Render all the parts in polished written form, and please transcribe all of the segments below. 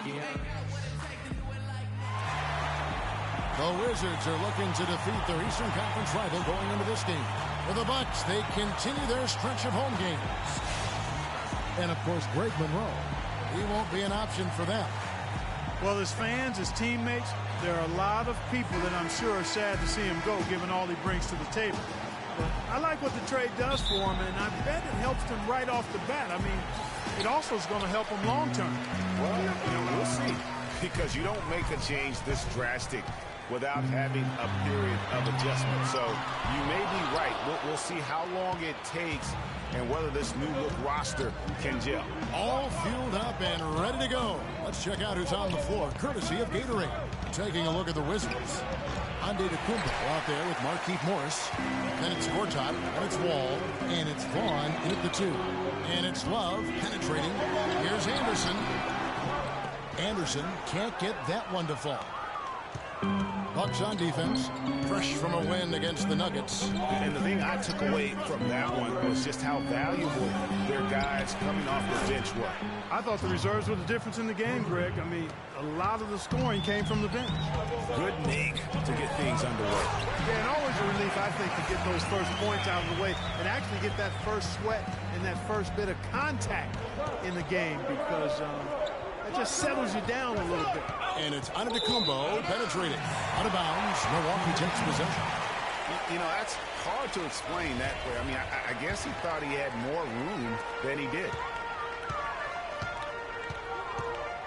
The Wizards are looking to defeat their Eastern Conference rival going into this game. For the Bucks, they continue their stretch of home games. And, of course, Greg Monroe. He won't be an option for them. Well, as fans, as teammates, there are a lot of people that I'm sure are sad to see him go, given all he brings to the table. But I like what the trade does for him, and I bet it helps him right off the bat. I mean, it also is going to help him long term. Well, we'll see. Because you don't make a change this drastic without having a period of adjustment. So you may be right. We'll see how long it takes and whether this new look roster can gel. All fueled up and ready to go. Let's check out who's on the floor, courtesy of Gatorade. Taking a look at the Wizards. Antetokounmpo out there with Markieff Morris. Then it's Gortat, and it's Wall, and it's Vaughn in at the 2. And it's Love penetrating. Here's Anderson. Anderson can't get that one to fall. Bucks on defense, fresh from a win against the Nuggets. And the thing I took away from that one was just how valuable their guys coming off the bench were. I thought the reserves were the difference in the game, Greg. I mean, a lot of the scoring came from the bench. Good nig to get things underway. Yeah, and always a relief, I think, to get those first points out of the way and actually get that first sweat and that first bit of contact in the game because it just settles you down a little bit. And it's Antetokounmpo penetrating. Out of bounds. Milwaukee takes possession. You know, that's hard to explain that way. I mean, I guess he thought he had more room than he did.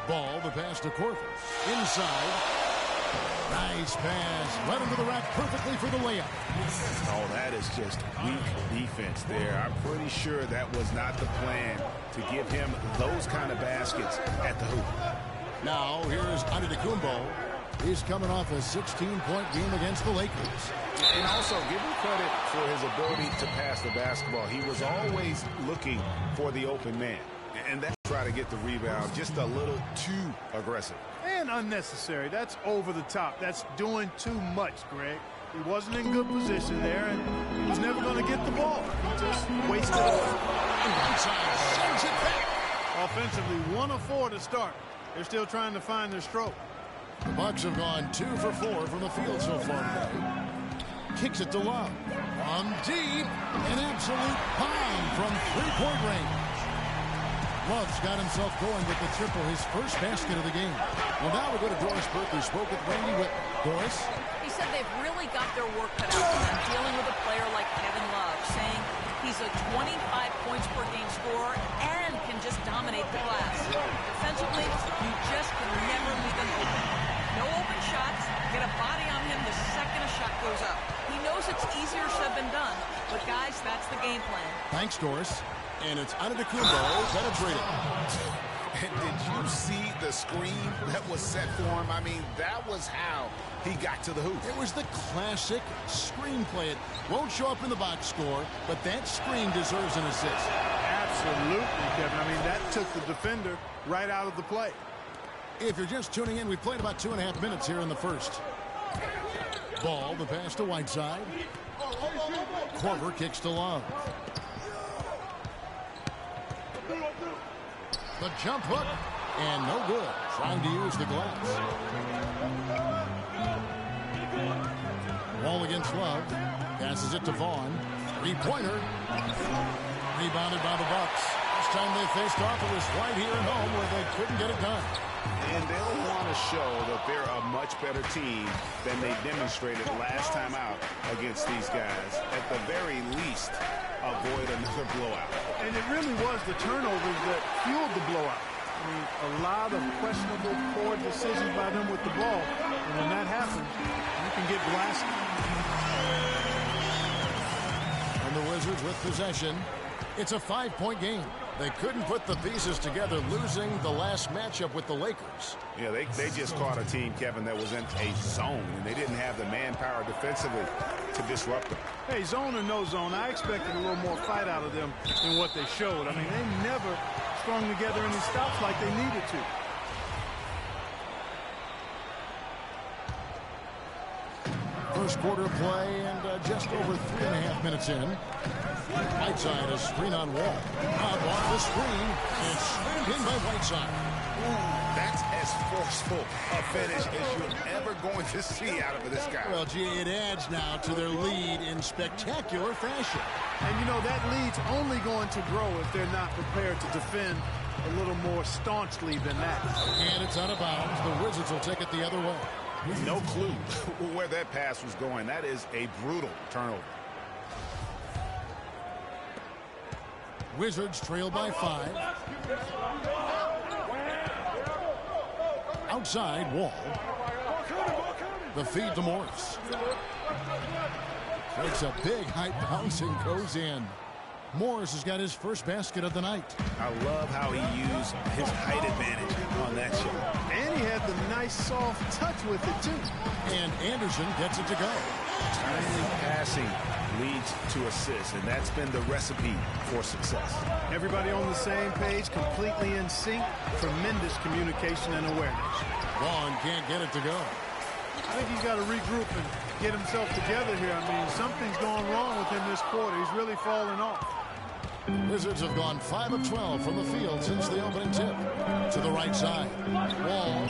Ball, the pass to Korver. Inside. Nice pass. Right into the rack perfectly for the layup. Oh, that is just weak defense there. I'm pretty sure that was not the plan to give him those kind of baskets at the hoop. Now, here's Antetokounmpo. He's coming off a 16-point game against the Lakers. And also, give him credit for his ability to pass the basketball. He was always looking for the open man. And that's try to get the rebound just a little too aggressive. And unnecessary. That's over the top. That's doing too much, Greg. He wasn't in good position there, and he was never going to get the ball. He just wasted it. Inside, sends it back. Offensively, 1 of 4 to start. They're still trying to find their stroke. The Bucks have gone 2 for 4 from the field so far today. Kicks it to Love. From deep, an absolute bomb from three-point range. Love's got himself going with the triple, his first basket of the game. Well, now we go to Doris Burke, who spoke with Randy Whitten. Doris? He said they've really got their work cut out for them dealing with a player like Kevin Love, saying he's a 25 points per game scorer and can just dominate the glass. Defensively, you just can never leave him open. No open shots. Get a body on him the second a shot goes up. He knows it's easier said than done, but guys, that's the game plan. Thanks, Doris. And it's Antetokounmpo penetrating. And did you see the screen that was set for him? I mean, that was how he got to the hoop. It was the classic screenplay. It won't show up in the box score, but that screen deserves an assist. Absolutely, Kevin. I mean, that took the defender right out of the play. If you're just tuning in, we've played about 2.5 minutes here in the first. Ball, the pass to Whiteside. Korver kicks to Love. The jump hook, and no good. Trying to use the glass. Wall against Love. Passes it to Vaughn. Three-pointer. Rebounded by the Bucks. Last time they faced off, it was right here at home where they couldn't get it done. And they'll want to show that they're a much better team than they demonstrated last time out against these guys. At the very least, avoid another blowout. And it really was the turnovers that fueled the blowout. I mean, a lot of questionable, poor decisions by them with the ball. And when that happens, you can get blasted. And the Wizards with possession. It's a 5-point game. They couldn't put the pieces together, losing the last matchup with the Lakers. Yeah, they just caught a team, Kevin, that was in a zone, and they didn't have the manpower defensively to disrupt them. Hey, zone or no zone, I expected a little more fight out of them than what they showed. I mean, they never strung together any stops like they needed to. First quarter play and just over 3.5 minutes in. Whiteside, a screen on Wall. Up off the screen. It's in by Whiteside. That's as forceful a finish as you're ever going to see out of this guy. Well, gee, it adds now to their lead in spectacular fashion. And, you know, that lead's only going to grow if they're not prepared to defend a little more staunchly than that. And it's out of bounds. The Wizards will take it the other way. No clue where that pass was going. That is a brutal turnover. Wizards trail by 5. Outside, Wall. The feed to Morris. Takes a big high bounce and goes in. Morris has got his first basket of the night. I love how he used his height advantage on that shot. And he had the nice soft touch with it, too. And Anderson gets it to go. Timely passing leads to assists, and that's been the recipe for success. Everybody on the same page, completely in sync. Tremendous communication and awareness. Vaughn can't get it to go. I think he's got to regroup and get himself together here. I mean, something's going wrong with him this quarter. He's really falling off. Wizards have gone 5 of 12 from the field since the opening tip. To the right side. Wall.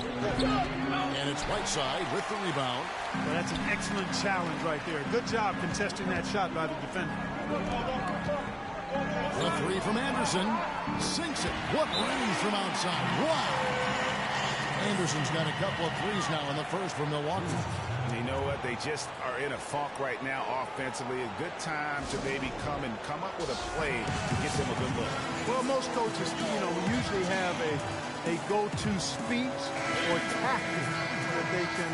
And it's Whiteside with the rebound. Well, that's an excellent challenge right there. Good job contesting that shot by the defender. The three from Anderson. Sinks it. What range from outside. Wow. Anderson's got a couple of threes now in the first for Milwaukee. You know what? They just are in a funk right now offensively. A good time to maybe come up with a play to get them a good look. Well, most coaches, you know, usually have a go-to speech or tactic that they can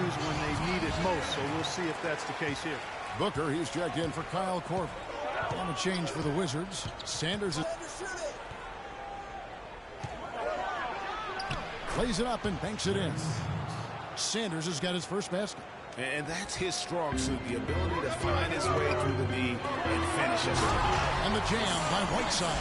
use when they need it most. So we'll see if that's the case here. Booker, he's checked in for Kyle Korver. On a change for the Wizards. Sanders is... plays it up and banks it in. Sanders has got his first basket. And that's his strong suit, the ability to find his way through the knee and finish it. And the jam by Whiteside.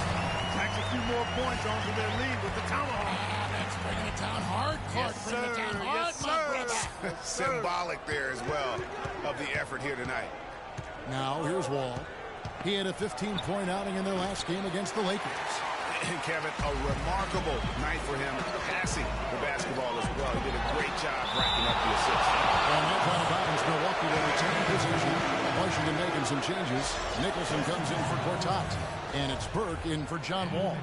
Tacks a few more points onto their lead with the tomahawk. That's bringing it down hard. Clark, Yes, bringing it down sir. hard, Yes, my brother. sir. Symbolic there as well of the effort here tonight. Now here's Wall. He had a 15-point outing in their last game against the Lakers. And Kevin, a remarkable night for him passing the basketball as well. He did a great job racking up the assists. And that's out of bounds. Milwaukee will retain possession. Washington making some changes. Nicholson comes in for Gortat. And it's Burke in for John Wall.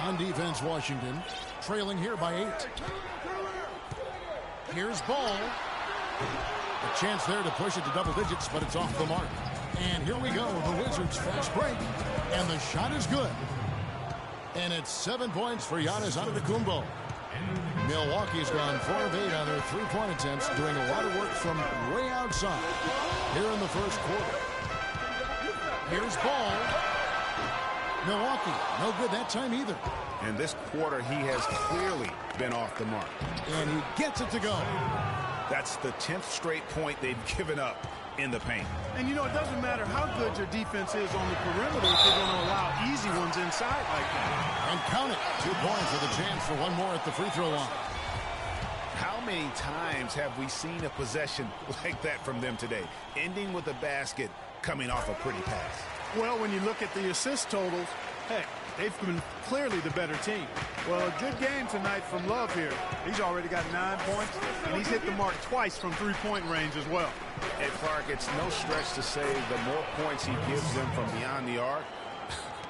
On defense, Washington trailing here by 8. Here's Ball. A chance there to push it to double digits, but it's off the mark. And here we go, the Wizards fast break. And the shot is good. And it's 7 points for Giannis Antetokounmpo. Milwaukee's gone 4 of 8 on their three-point attempts, doing a lot of work from way outside here in the first quarter. Here's Ball. Milwaukee, no good that time either. And this quarter, he has clearly been off the mark. And he gets it to go. That's the 10th straight point they've given up in the paint. And, you know, it doesn't matter how good your defense is on the perimeter if you're going to allow easy ones inside like that. And count it. 2 points with a chance for one more at the free throw line. How many times have we seen a possession like that from them today, ending with a basket coming off a pretty pass? Well, when you look at the assist totals, heck, they've been clearly the better team. Well, a good game tonight from Love here. He's already got 9 points, and he's hit the mark twice from three-point range as well. And Clark, it's no stretch to say the more points he gives them from beyond the arc,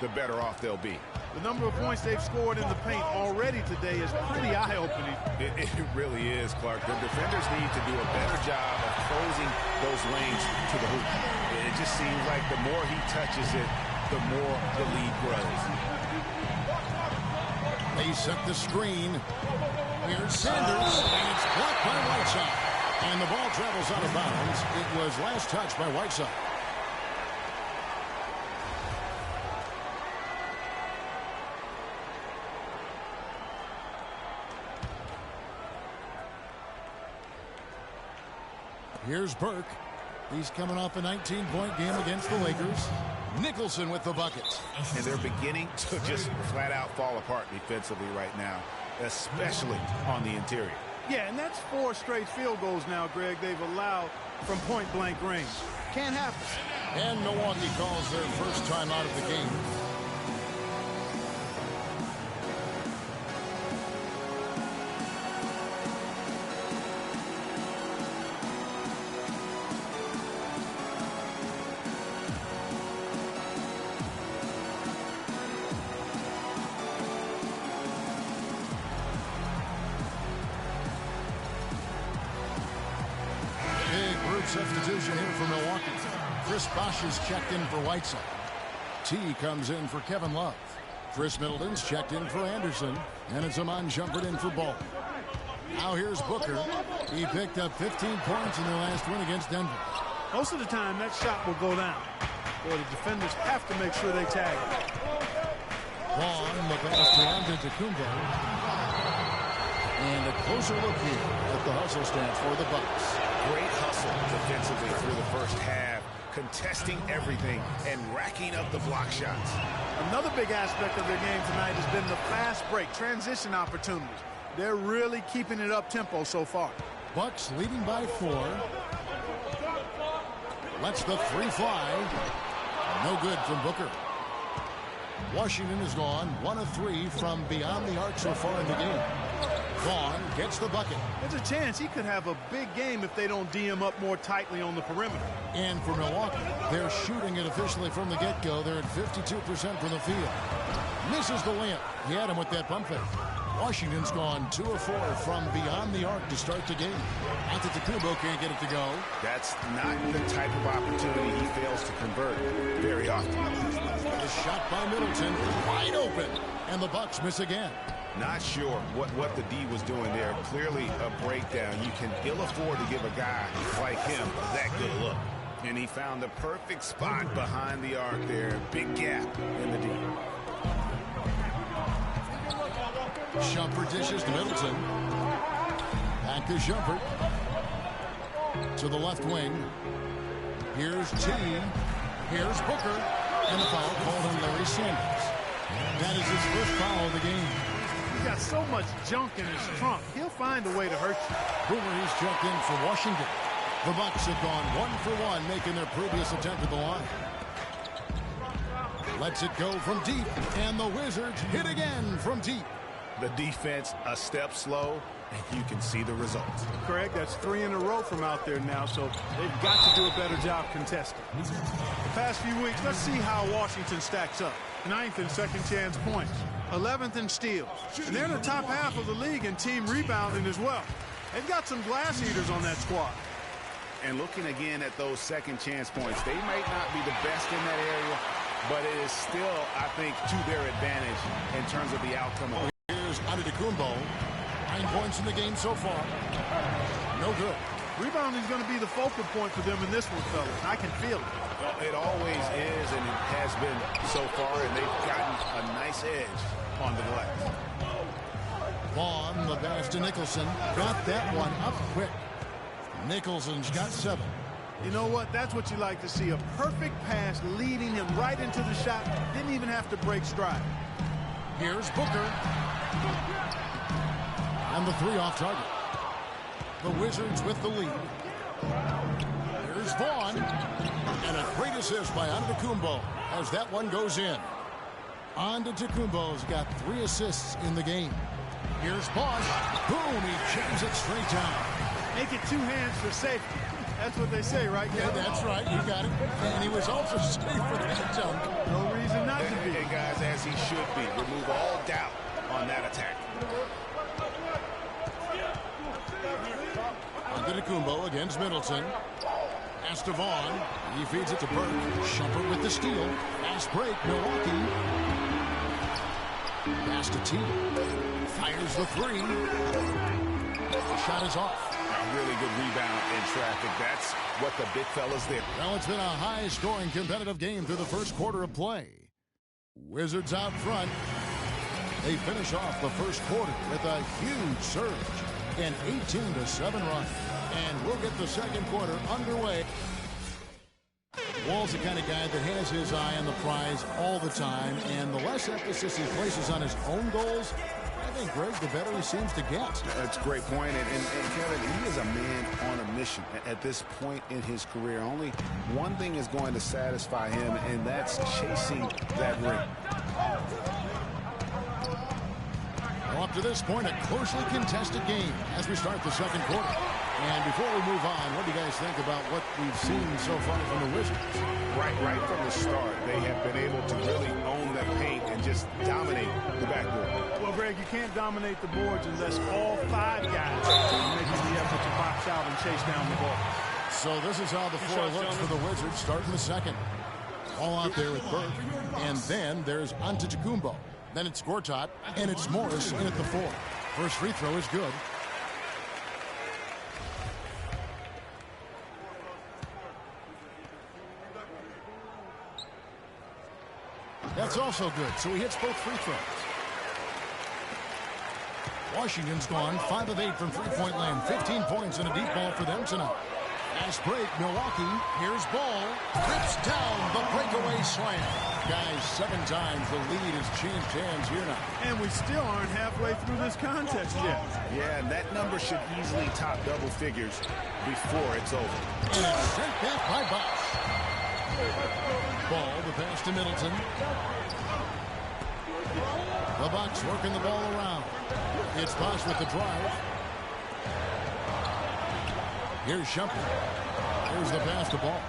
the better off they'll be. The number of points they've scored in the paint already today is pretty eye-opening. It really is, Clark. The defenders need to do a better job of closing those lanes to the hoop. It just seems like the more he touches it, the more the lead grows. They set the screen. Here's Sanders, and it's blocked by Whiteside. And the ball travels out of bounds. It was last touched by Whiteside. Here's Burke. He's coming off a 19-point game against the Lakers. Nicholson with the buckets. And they're beginning to just flat-out fall apart defensively right now, especially on the interior. Yeah, and that's 4 straight field goals now, Greg, they've allowed from point-blank range. Can't happen. And Milwaukee calls their first time out of the game. substitution here for Milwaukee. Chris Bosh is checked in for Whiteside. T comes in for Kevin Love. Chris Middleton's checked in for Anderson. And it's Iman Shumpert in for Ball. Now here's Booker. He picked up 15 points in their last win against Denver. Most of the time, that shot will go down. Boy, the defenders have to make sure they tag it. Vaughn, the pass to Antetokounmpo. And a closer look here at the hustle stance for the Bucks. Great hustle defensively through the first half, contesting everything and racking up the block shots. Another big aspect of their game tonight has been the fast break, transition opportunities. They're really keeping it up-tempo so far. Bucks leading by 4. Lets the 3 fly. No good from Booker. Washington has gone 1 of 3 from beyond the arc so far in the game. Vaughn gets the bucket. There's a chance he could have a big game if they don't D him up more tightly on the perimeter. And for Milwaukee, they're shooting it officially from the get-go. They're at 52% from the field. Misses the layup. He had him with that pump fake. Washington's gone 2 of 4 from beyond the arc to start the game. Antetokounmpo can't get it to go. That's not the type of opportunity he fails to convert very often. A shot by Middleton, wide open, and the Bucks miss again. Not sure what the D was doing there. Clearly a breakdown. You can ill afford to give a guy like him that good look. And he found the perfect spot behind the arc there. Big gap in the D. Shumpert dishes to Middleton. Back to Shumpert. To the left wing. Here's T. Here's Booker. And the foul called on Larry Sanders. That is his first foul of the game. He's got so much junk in his trunk. He'll find a way to hurt you. Boomer, he's checked in for Washington. The Bucks have gone 1 for 1, making their previous attempt at the line. Lets it go from deep. And the Wizards hit again from deep. The defense a step slow, and you can see the results. Craig, that's 3 in a row from out there now, so they've got to do a better job contesting. The past few weeks, let's see how Washington stacks up. 9th in second chance points, 11th in steals, and they're in the top half of the league in team rebounding as well. They've got some glass eaters on that squad. And looking again at those second chance points, they might not be the best in that area, but it is still, I think, to their advantage in terms of the outcome of it. Here's Antetokounmpo. 9 points in the game so far. No good. Rebounding is going to be the focal point for them in this one, fellas. I can feel it. Well, it always is, and it has been so far, and they've gotten a nice edge on the glass. Vaughn, the pass to Nicholson. Got that one up quick. Nicholson's got 7. You know what? That's what you like to see. A perfect pass leading him right into the shot. Didn't even have to break stride. Here's Booker. And the 3 off target. The Wizards with the lead. Here's Vaughn. And a great assist by Antetokounmpo as that one goes in. Antetokounmpo's got 3 assists in the game. Here's Bosh. Boom, he jams it straight down. Make it 2 hands for safety. That's what they say, right? Yeah, that's right. You got it. And he was also safe for that dunk. No reason not to be. And guys, as he should be. Remove all doubt on that attack. Antetokounmpo against Middleton. Pass to Vaughn. He feeds it to Burke. Shumpert with the steal. Fast break, Milwaukee. Pass to T. Fires the 3. The shot is off. A really good rebound in traffic. That's what the big fella's there. Well, it's been a high-scoring competitive game through the first quarter of play. Wizards out front. They finish off the first quarter with a huge surge. An 18-7 run. And we'll get the second quarter underway. Wall's the kind of guy that has his eye on the prize all the time, and the less emphasis he places on his own goals, I think, Greg, the better he seems to get. That's a great point. And Kevin, he is a man on a mission at this point in his career. Only one thing is going to satisfy him, and that's chasing that ring. Well, up to this point, a closely contested game as we start the second quarter. And before we move on, what do you guys think about what we've seen so far from the Wizards? Right from the start, they have been able to really own the paint and just dominate the backboard. Well, Greg, you can't dominate the boards unless all 5 guys are making the effort to box out and chase down the ball. So this is how the floor looks for the Wizards starting the second. All out there with Burke. And then there's Antetokounmpo. Then it's Gortat. And it's Morris in at the 4. First free throw is good. That's also good. So he hits both free throws. Washington's gone 5 of 8 from three-point land. 15 points and a deep ball for them tonight. Fast break, Milwaukee. Here's Ball. Rips down the breakaway slam. Guys, 7 times the lead has changed hands here now. And we still aren't halfway through this contest yet. Yeah, and that number should easily top double figures before it's over. And it's sent back by Bosh. Ball, the pass to Middleton. The Bucks working the ball around. It's Bosh with the drive. Here's Shumpert. Here's the pass to Ball.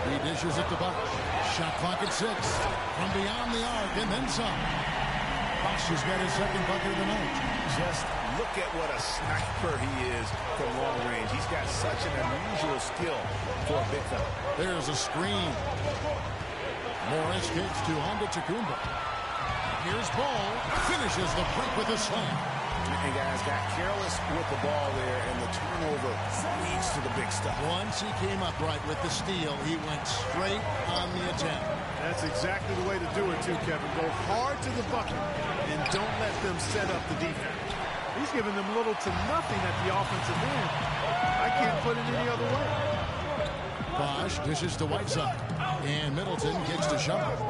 He dishes it to Bosh. Shot clock at 6. From beyond the arc and then some. Bosh has got his second bucket of the night. Just look at what a sniper he is from long range. He's got such an unusual skill for a big fella. There's a screen. Morris kicks to Antetokounmpo. Here's Ball. Finishes the break with a slam. And guys got careless with the ball there, and the turnover leads to the big stuff. Once he came upright with the steal, he went straight on the attack. That's exactly the way to do it, too, Kevin. Go hard to the bucket and don't let them set up the defense. He's giving them little to nothing at the offensive end. I can't put it any other way. Bosh dishes to Whiteside. And Middleton kicks to Shumpert.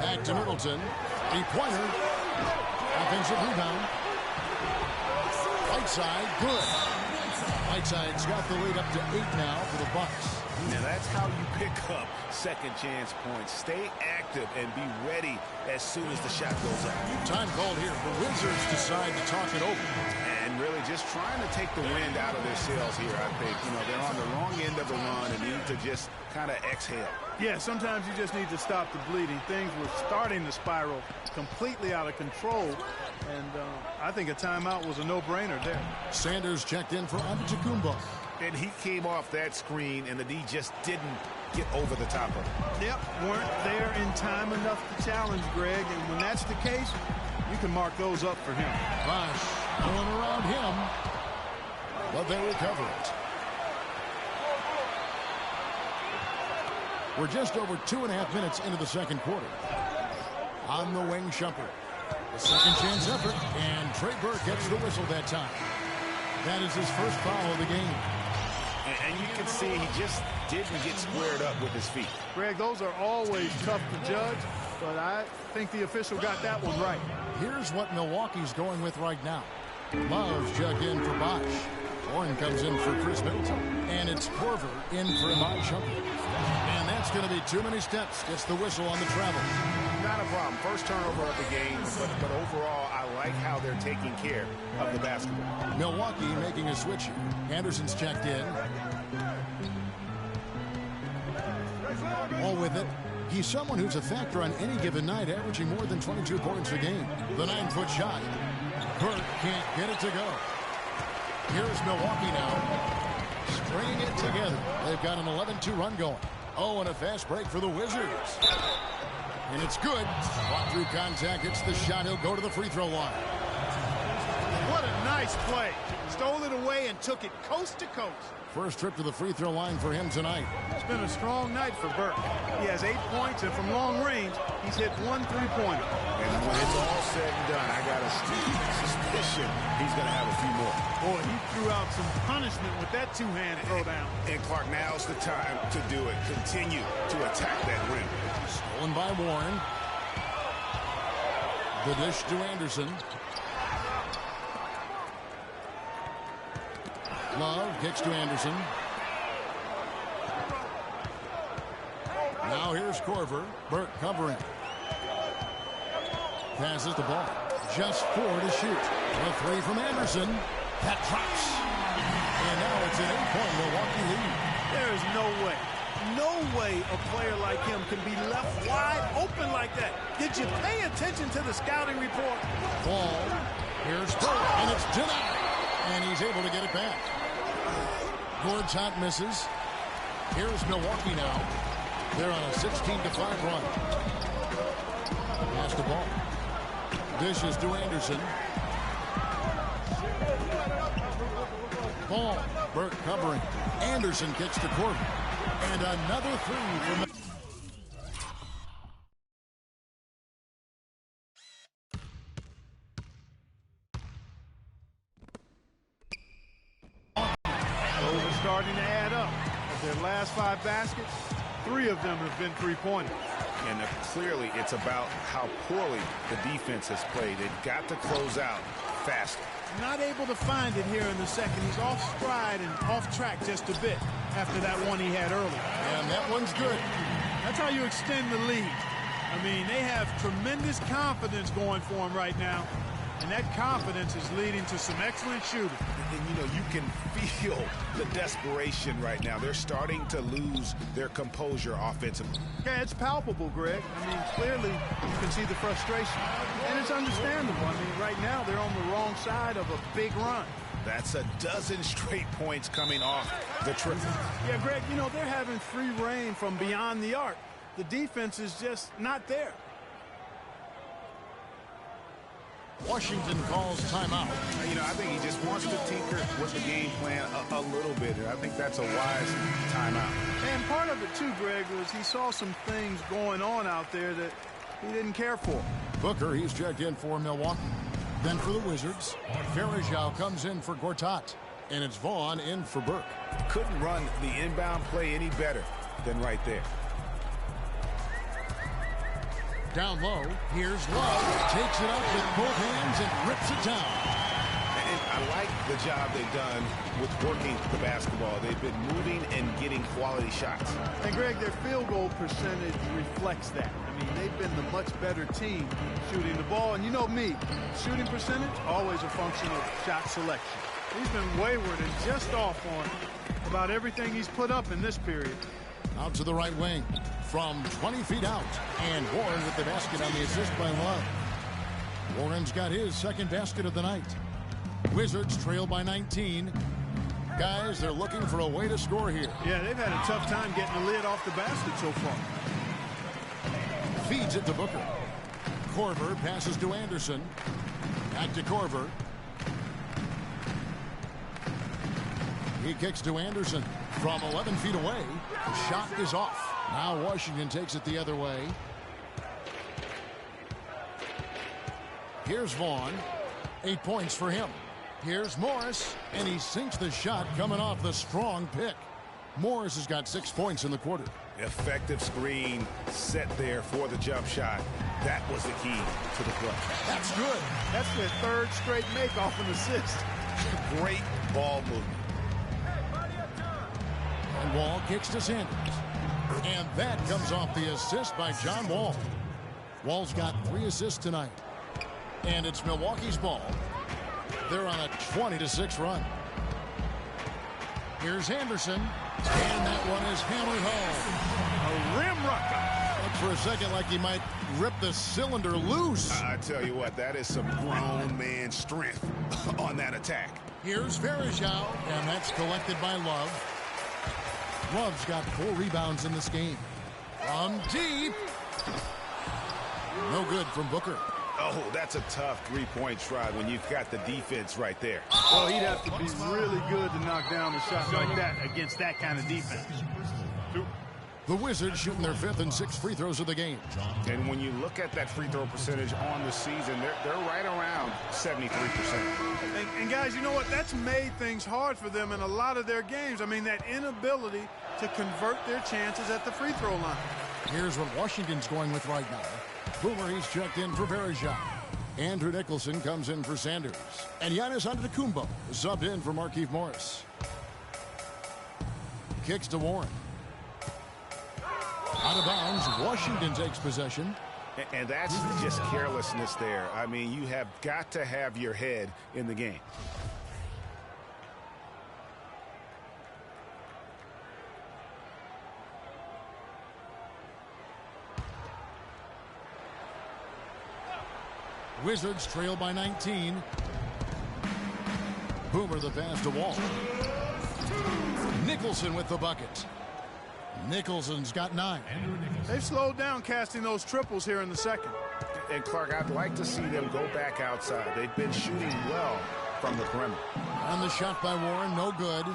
Back to Middleton. Three-pointer. Offensive rebound. Whiteside, good. Whiteside's got the lead up to 8 now for the Bucks. Now that's how you pick up second chance points. Stay active and be ready as soon as the shot goes up. Time called here. The Wizards decide to talk it over. And really just trying to take the wind out of their sails here, I think. You know, they're on the wrong end of the run and need to just kind of exhale. Yeah, sometimes you just need to stop the bleeding. Things were starting to spiral completely out of control, and I think a timeout was a no-brainer there. Sanders checked in for Antetokounmpo. And he came off that screen, and the D just didn't get over the top of it. Yep, weren't there in time enough to challenge Greg, and when that's the case, you can mark those up for him. Bosh going around him, but they recover it. We're just over 2.5 minutes into the second quarter. On the wing, Shumpert. A second chance effort, and Trey Burke gets the whistle that time. That is his first foul of the game. And you can see he just didn't get squared up with his feet. Greg, those are always tough to judge, but I think the official got that one right. Here's what Milwaukee's going with right now. Love's checked in for Bosh. Warren comes in for Chris Middleton. And it's Korver in for Iman Shumpert. And that's going to be too many steps. Gets the whistle on the travel. Not a problem. First turnover of the game, but overall, I like how they're taking care of the basketball. Milwaukee making a switch here. Anderson's checked in. All with it. He's someone who's a factor on any given night, averaging more than 22 points a game. The 9-foot shot. Burke can't get it to go. Here's Milwaukee now. Stringing it together. They've got an 11-2 run going. Oh, and a fast break for the Wizards. And it's good. Fought through contact. Hits the shot. He'll go to the free throw line. What a nice play. Stole it away and took it coast to coast. First trip to the free throw line for him tonight. It's been a strong night for Burke. He has 8 points, and from long range, he's hit 1 3-pointer. And when it's all said and done, I got a suspicion he's going to have a few more. Boy, he threw out some punishment with that two-hand throwdown. And Clark, now's the time to do it. Continue to attack that rim. Stolen by Warren. The dish to Anderson. Love kicks to Anderson. Now here's Korver. Burke covering. Passes the ball. Just 4 to shoot. A 3 from Anderson. That drops. And now it's an 8-point Milwaukee lead. There is no way a player like him can be left wide open like that. Did you pay attention to the scouting report? Ball. Here's Burke, and it's denied. And he's able to get it back. Gortat misses. Here's Milwaukee now. They're on a 16-5 run. Pass the ball. Dishes to Anderson. Ball. Burke covering. Anderson kicks to Corbin. And another three from... Those are starting to add up. Of their last 5 baskets, 3 of them have been three-pointers. And clearly it's about how poorly the defense has played. They've got to close out faster. Not able to find it here in the second. He's off stride and off track just a bit after that one he had earlier. And that one's good. That's how you extend the lead. I mean, they have tremendous confidence going for them right now. And that confidence is leading to some excellent shooting. And, you know, you can feel the desperation right now. They're starting to lose their composure offensively. Yeah, it's palpable, Greg. I mean, clearly you can see the frustration. And it's understandable. I mean, right now they're on the wrong side of a big run. That's a dozen straight points coming off the trip. Yeah, Greg, you know, they're having free reign from beyond the arc. The defense is just not there. Washington calls timeout. You know, I think he just wants to tinker with the game plan a little bit. I think that's a wise timeout. And part of it, too, Greg, was he saw some things going on out there that he didn't care for. Booker, he's checked in for Milwaukee. Then for the Wizards, Verajao comes in for Gortat. And it's Vaughn in for Burke. Couldn't run the inbound play any better than right there. Down low, here's Love. Takes it up with both hands and rips it down. And I like the job they've done with working the basketball. They've been moving and getting quality shots. And, Greg, their field goal percentage reflects that. I mean, they've been the much better team shooting the ball. And you know me, shooting percentage, always a function of shot selection. He's been wayward and just off on about everything he's put up in this period. Out to the right wing. From 20 feet out. And Warren with the basket on the assist by Love. Warren's got his second basket of the night. Wizards trail by 19. Guys, they're looking for a way to score here. Yeah, they've had a tough time getting the lid off the basket so far. Feeds it to Booker. Korver passes to Anderson. Back to Korver. He kicks to Anderson from 11 feet away. Shot is off. Now Washington takes it the other way. Here's Vaughn. 8 points for him. Here's Morris, and he sinks the shot coming off the strong pick. Morris has got 6 points in the quarter. Effective screen set there for the jump shot. That was the key to the play. That's good. That's their third straight make off an assist. Great ball movement. And Wall kicks to Sanders. And that comes off the assist by John Wall. Wall's got 3 assists tonight. And it's Milwaukee's ball. They're on a 20-6 run. Here's Anderson. And that one is hammered home. A rim rucker. Looked for a second like he might rip the cylinder loose. I tell you what, that is some grown man strength on that attack. Here's Verajao, and that's collected by Love. Love's got 4 rebounds in this game. From deep. No good from Booker. Oh, that's a tough three-point try when you've got the defense right there. Well, he'd have to be really good to knock down a shot like that against that kind of defense. The Wizards shooting their 5th and 6th free throws of the game. And when you look at that free throw percentage on the season, they're right around 73%. And guys, you know what? That's made things hard for them in a lot of their games. I mean, that inability to convert their chances at the free throw line. Here's what Washington's going with right now. Boomer, he's checked in for Verajao. Andrew Nicholson comes in for Sanders. And Giannis Antetokounmpo subbed in for Markieff Morris. Kicks to Warren. Out of bounds, Washington takes possession. And that's just carelessness there. I mean, you have got to have your head in the game. Wizards trail by 19. Boomer the pass to Wall. Nicholson with the bucket. Nicholson's got 9. They've slowed down casting those triples here in the second. And Clark, I'd like to see them go back outside. They've been shooting well from the perimeter. And the shot by Warren, no good.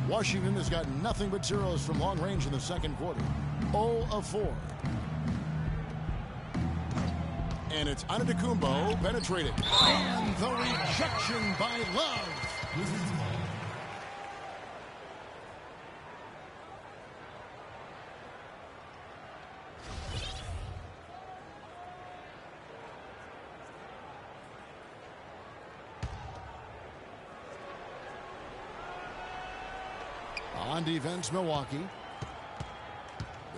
Washington has got nothing but zeros from long range in the second quarter. 0 of 4. And it's Antetokounmpo penetrating. And the rejection by Love. On defense, Milwaukee.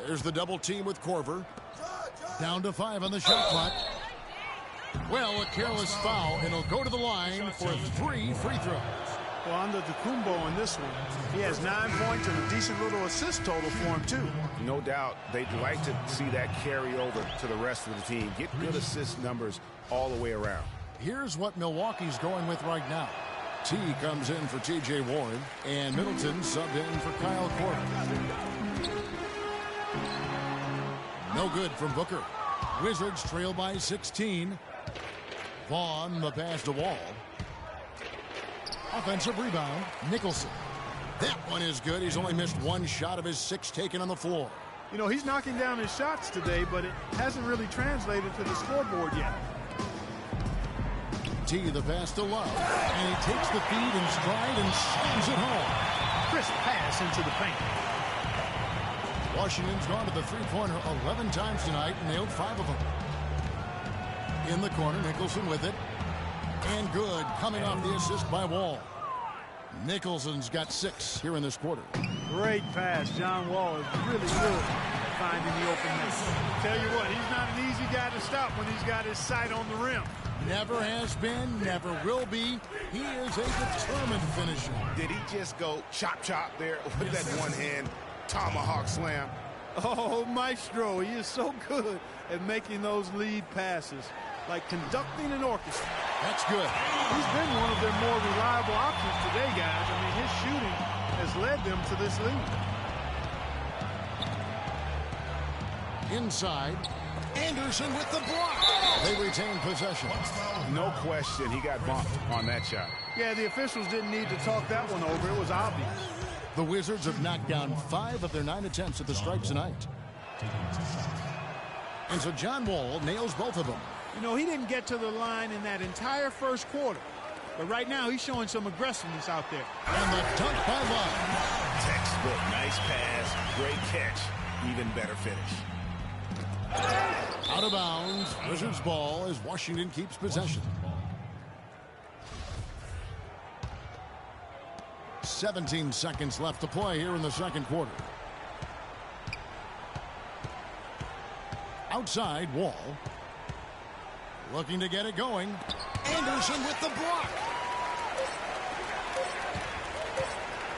There's the double team with Korver. Down to 5 on the shot clock. Well, a careless foul, and he'll go to the line for 3 free throws. Well, Antetokounmpo on this one, he has 9 points and a decent little assist total for him, too. No doubt they'd like to see that carry over to the rest of the team. Get good assist numbers all the way around. Here's what Milwaukee's going with right now. T comes in for T.J. Warren, and Middleton subbed in for Kyle Korver. No good from Booker. Wizards trail by 16. Vaughn, the pass to Wall. Offensive rebound, Nicholson. That one is good. He's only missed 1 shot of his 6 taken on the floor. You know, he's knocking down his shots today, but it hasn't really translated to the scoreboard yet. T, the pass to Love. And he takes the feed in stride and slams it home. Crisp pass into the paint. Washington's gone to the three-pointer 11 times tonight and nailed 5 of them. In the corner, Nicholson with it. And good, coming off the assist by Wall. Nicholson's got 6 here in this quarter. Great pass. John Wall is really good at finding the open man. Tell you what, he's not an easy guy to stop when he's got his sight on the rim. Never has been, never will be. He is a determined finisher. Did he just go chop there with that one-hand tomahawk slam? Oh, Maestro, he is so good at making those lead passes, like conducting an orchestra. That's good. He's been one of their more reliable options today, guys. I mean, his shooting has led them to this lead. Inside, Anderson with the block. They retain possession. No question, he got bumped on that shot. Yeah, the officials didn't need to talk that one over. It was obvious. The Wizards have knocked down 5 of their 9 attempts at the stripe tonight. And so John Wall nails both of them. You know, he didn't get to the line in that entire first quarter. But right now, he's showing some aggressiveness out there. And the dunk by Love. Textbook, nice pass, great catch, even better finish. Out of bounds, Wizards ball as Washington keeps possession. 17 seconds left to play here in the second quarter. Outside, Wall. Looking to get it going. Anderson with the block.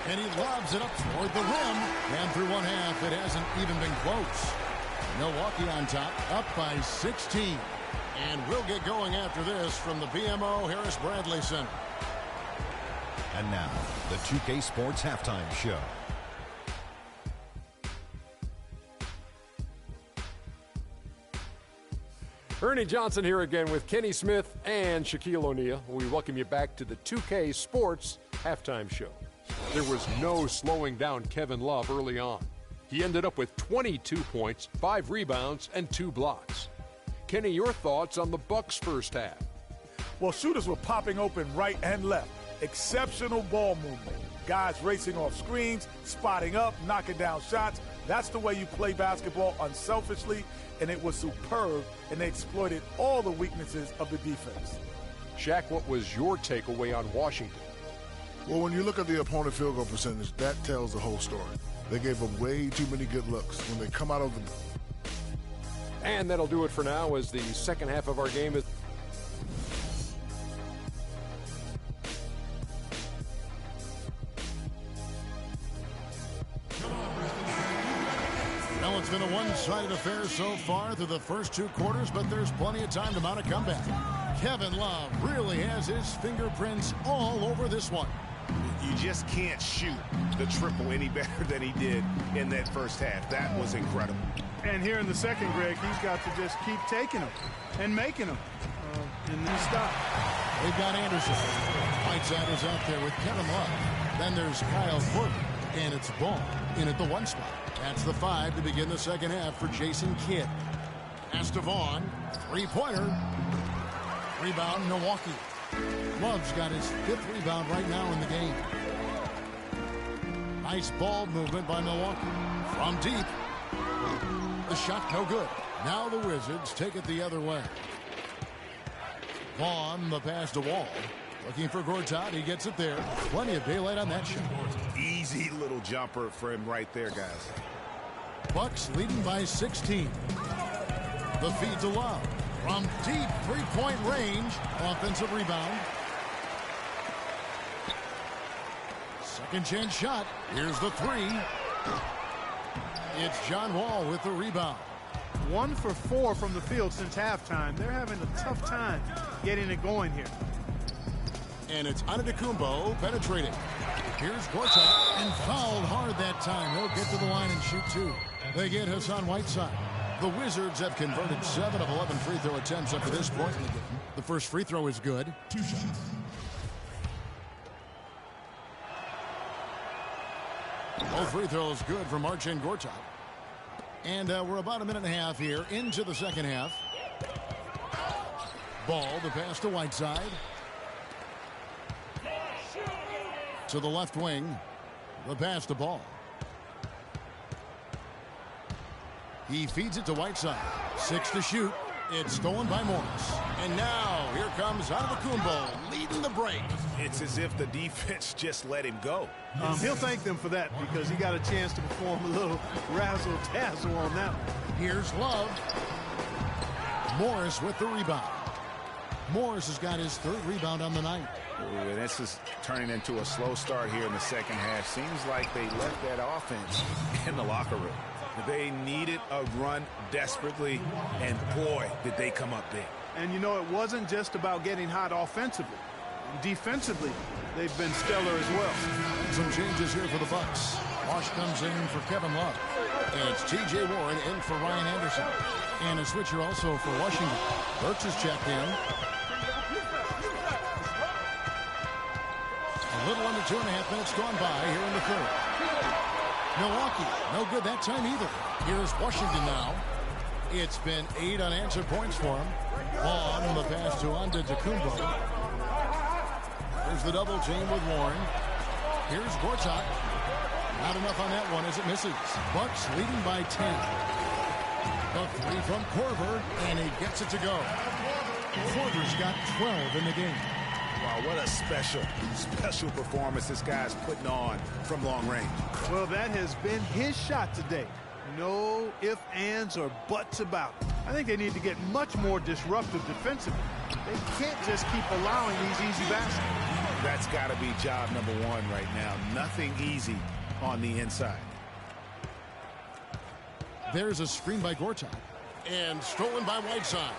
And he lobs it up toward the rim. And through one half, it hasn't even been close. Milwaukee on top, up by 16. And we'll get going after this from the BMO Harris Bradley Center. And now, the 2K Sports Halftime Show. Ernie Johnson here again with Kenny Smith and Shaquille O'Neal. We welcome you back to the 2K Sports Halftime Show. There was no slowing down Kevin Love early on. He ended up with 22 points, 5 rebounds, and 2 blocks. Kenny, your thoughts on the Bucks' first half? Well, shooters were popping open right and left. Exceptional ball movement. Guys racing off screens, spotting up, knocking down shots. That's the way you play basketball unselfishly, and it was superb, and they exploited all the weaknesses of the defense. Shaq, what was your takeaway on Washington? Well, when you look at the opponent field goal percentage, that tells the whole story. They gave up way too many good looks when they come out of the... And that'll do it for now as the second half of our game is... Well, it's been a one-sided affair so far through the first 2 quarters, but there's plenty of time to mount a comeback. Kevin Love really has his fingerprints all over this one. You just can't shoot the triple any better than he did in that first half. That was incredible. And here in the second, Greg, he's got to just keep taking them and making them. And then stop. They've got Anderson. Whiteside is out there with Kevin Love. Then there's Kyle Korver. And it's Ball in at the 1 spot. That's the 5 to begin the second half for Jason Kidd. Pass to Vaughn. Three-pointer. Rebound, Milwaukee. Love's got his 5th rebound right now in the game. Nice ball movement by Milwaukee. From deep. The shot no good. Now the Wizards take it the other way. Vaughn, the pass to Wall. Looking for Gortat. He gets it there. Plenty of daylight on that shot. Easy little jumper for him right there, guys. Bucks leading by 16. The feed to Love. From deep three-point range. Offensive rebound. Second chance shot. Here's the 3. It's John Wall with the rebound. 1 for 4 from the field since halftime. They're having a tough time getting it going here. And it's Antetokounmpo penetrating. Here's Gortat, and fouled hard that time. He'll get to the line and shoot 2. They get Hassan Whiteside. The Wizards have converted 7 of 11 free throw attempts up to this point in the game. The first free throw is good. 2 shots. Both free throws good for Marcin Gortat. And we're about a minute and a half here into the second half. Ball, the pass to Whiteside. To the left wing. The pass to Ball. He feeds it to Whiteside. 6 to shoot. It's stolen by Morris. And now here comes Antetokounmpo leading the break. It's as if the defense just let him go. He'll thank them for that because he got a chance to perform a little razzle-dazzle on that one. Here's Love. Morris with the rebound. Morris has got his 3rd rebound on the night. Ooh, and this is turning into a slow start here in the second half. Seems like they left that offense in the locker room. They needed a run desperately, and boy, did they come up big. And you know, it wasn't just about getting hot offensively. Defensively, they've been stellar as well. Some changes here for the Bucks. Wash comes in for Kevin Love. And it's T.J. Warren in for Ryan Anderson. And a switcher also for Washington. Burks is checked in. A little under 2.5 minutes gone by here in the 3rd. Milwaukee, no good that time either. Here's Washington now. It's been 8 unanswered points for him. On the pass to Antetokounmpo. There's the double team with Warren. Here's Gortat. Not enough on that one as it misses. Bucks leading by 10. The 3 from Korver, and he gets it to go. Korver's got 12 in the game. Wow, what a special performance this guy's putting on from long range. Well, that has been his shot today. No ifs, ands, or buts about it. I think they need to get much more disruptive defensively. They can't just keep allowing these easy baskets. That's got to be job number 1 right now. Nothing easy on the inside. There's a screen by Gortat. And stolen by Whiteside.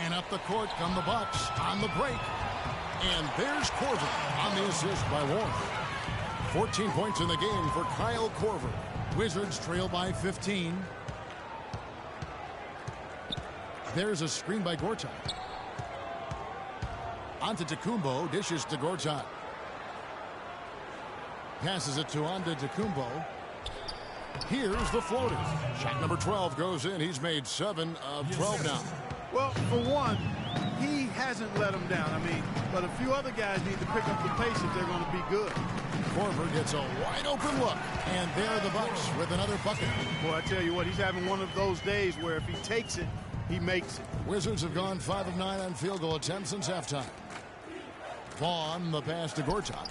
And up the court come the Bucks on the break. And there's Korver on the assist by Warren. 14 points in the game for Kyle Korver. Wizards trail by 15. There's a screen by Gortat. Antetokounmpo dishes to Gortat. Passes it to Antetokounmpo. Here's the floater. Shot number 12 goes in. He's made 7 of 12 now. Well, for one, he hasn't let them down. But a few other guys need to pick up the pace if they're going to be good. Korver gets a wide open look. And there are the Bucks with another bucket. Boy, I tell you what, he's having one of those days where if he takes it, he makes it. Wizards have gone 5 of 9 on field goal attempts since halftime. Vaughn, the pass to Gortat.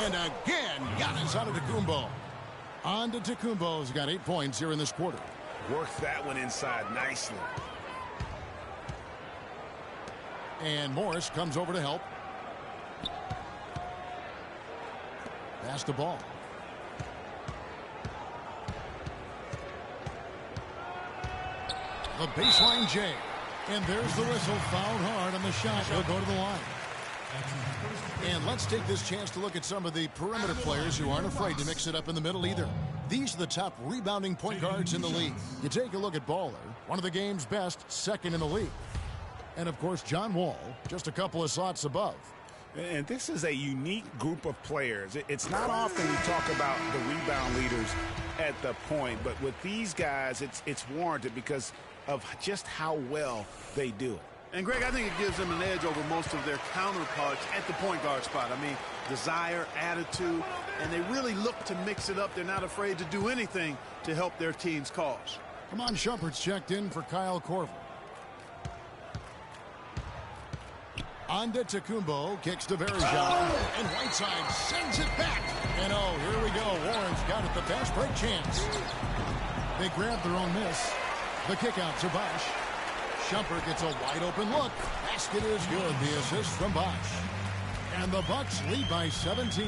And again, Giannis Antetokounmpo. Antetokounmpo's got 8 points here in this quarter. Worked that one inside nicely. And Morris comes over to help. Pass the ball. The baseline J. And there's the whistle. Fouled hard on the shot. He'll go to the line. And let's take this chance to look at some of the perimeter players who aren't afraid to mix it up in the middle either. These are the top rebounding point guards in the league. You take a look at Baller, one of the game's best, second in the league. And, of course, John Wall, just a couple of slots above. And this is a unique group of players. It's not often we talk about the rebound leaders at the point, but with these guys, it's warranted because of just how well they do it. And, Greg, I think it gives them an edge over most of their counterparts at the point guard spot. I mean, desire, attitude, and they really look to mix it up. They're not afraid to do anything to help their team's cause. Come on, Shumpert's checked in for Kyle Korver. Antetokounmpo kicks to Varejao, and Whiteside sends it back. And oh, here we go. Warren's got it, the fast break chance. They grab their own miss. The kick out to Bosch. Shumpert gets a wide open look. Basket is good. The assist from Bosch. And the Bucks lead by 17.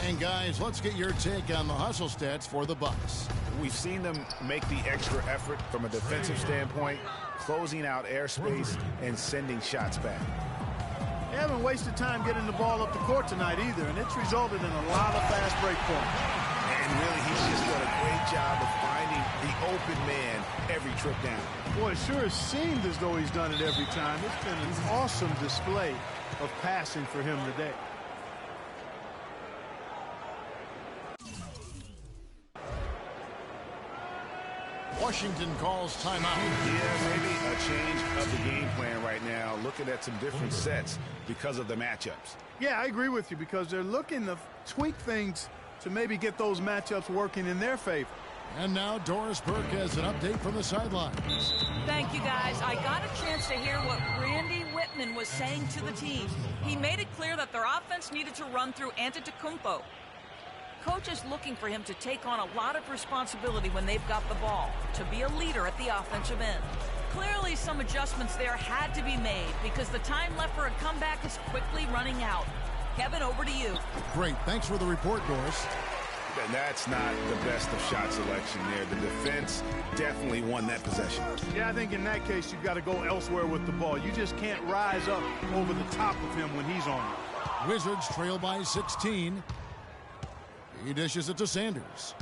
And guys, let's get your take on the hustle stats for the Bucks. We've seen them make the extra effort from a defensive standpoint, closing out airspace and sending shots back. They haven't wasted time getting the ball up the court tonight either, and it's resulted in a lot of fast break points. And really, he's just done a great job of finding the open man every trip down. Boy, it sure has seemed as though he's done it every time. It's been an awesome display of passing for him today. Washington calls timeout. Yeah, maybe a change of the game plan right now, looking at some different sets because of the matchups. Yeah, I agree with you because they're looking to tweak things to maybe get those matchups working in their favor. And now Doris Burke has an update from the sidelines. Thank you, guys. I got a chance to hear what Randy Whitman was saying to the team. He made it clear that their offense needed to run through Antetokounmpo. Coach is looking for him to take on a lot of responsibility when they've got the ball, to be a leader at the offensive end. Clearly, some adjustments there had to be made because the time left for a comeback is quickly running out. Kevin, over to you. Great. Thanks for the report, Doris. And that's not the best of shot selection there. The defense definitely won that possession. Yeah, I think in that case, you've got to go elsewhere with the ball. You just can't rise up over the top of him when he's on you. Wizards trail by 16. He dishes it to Sanders.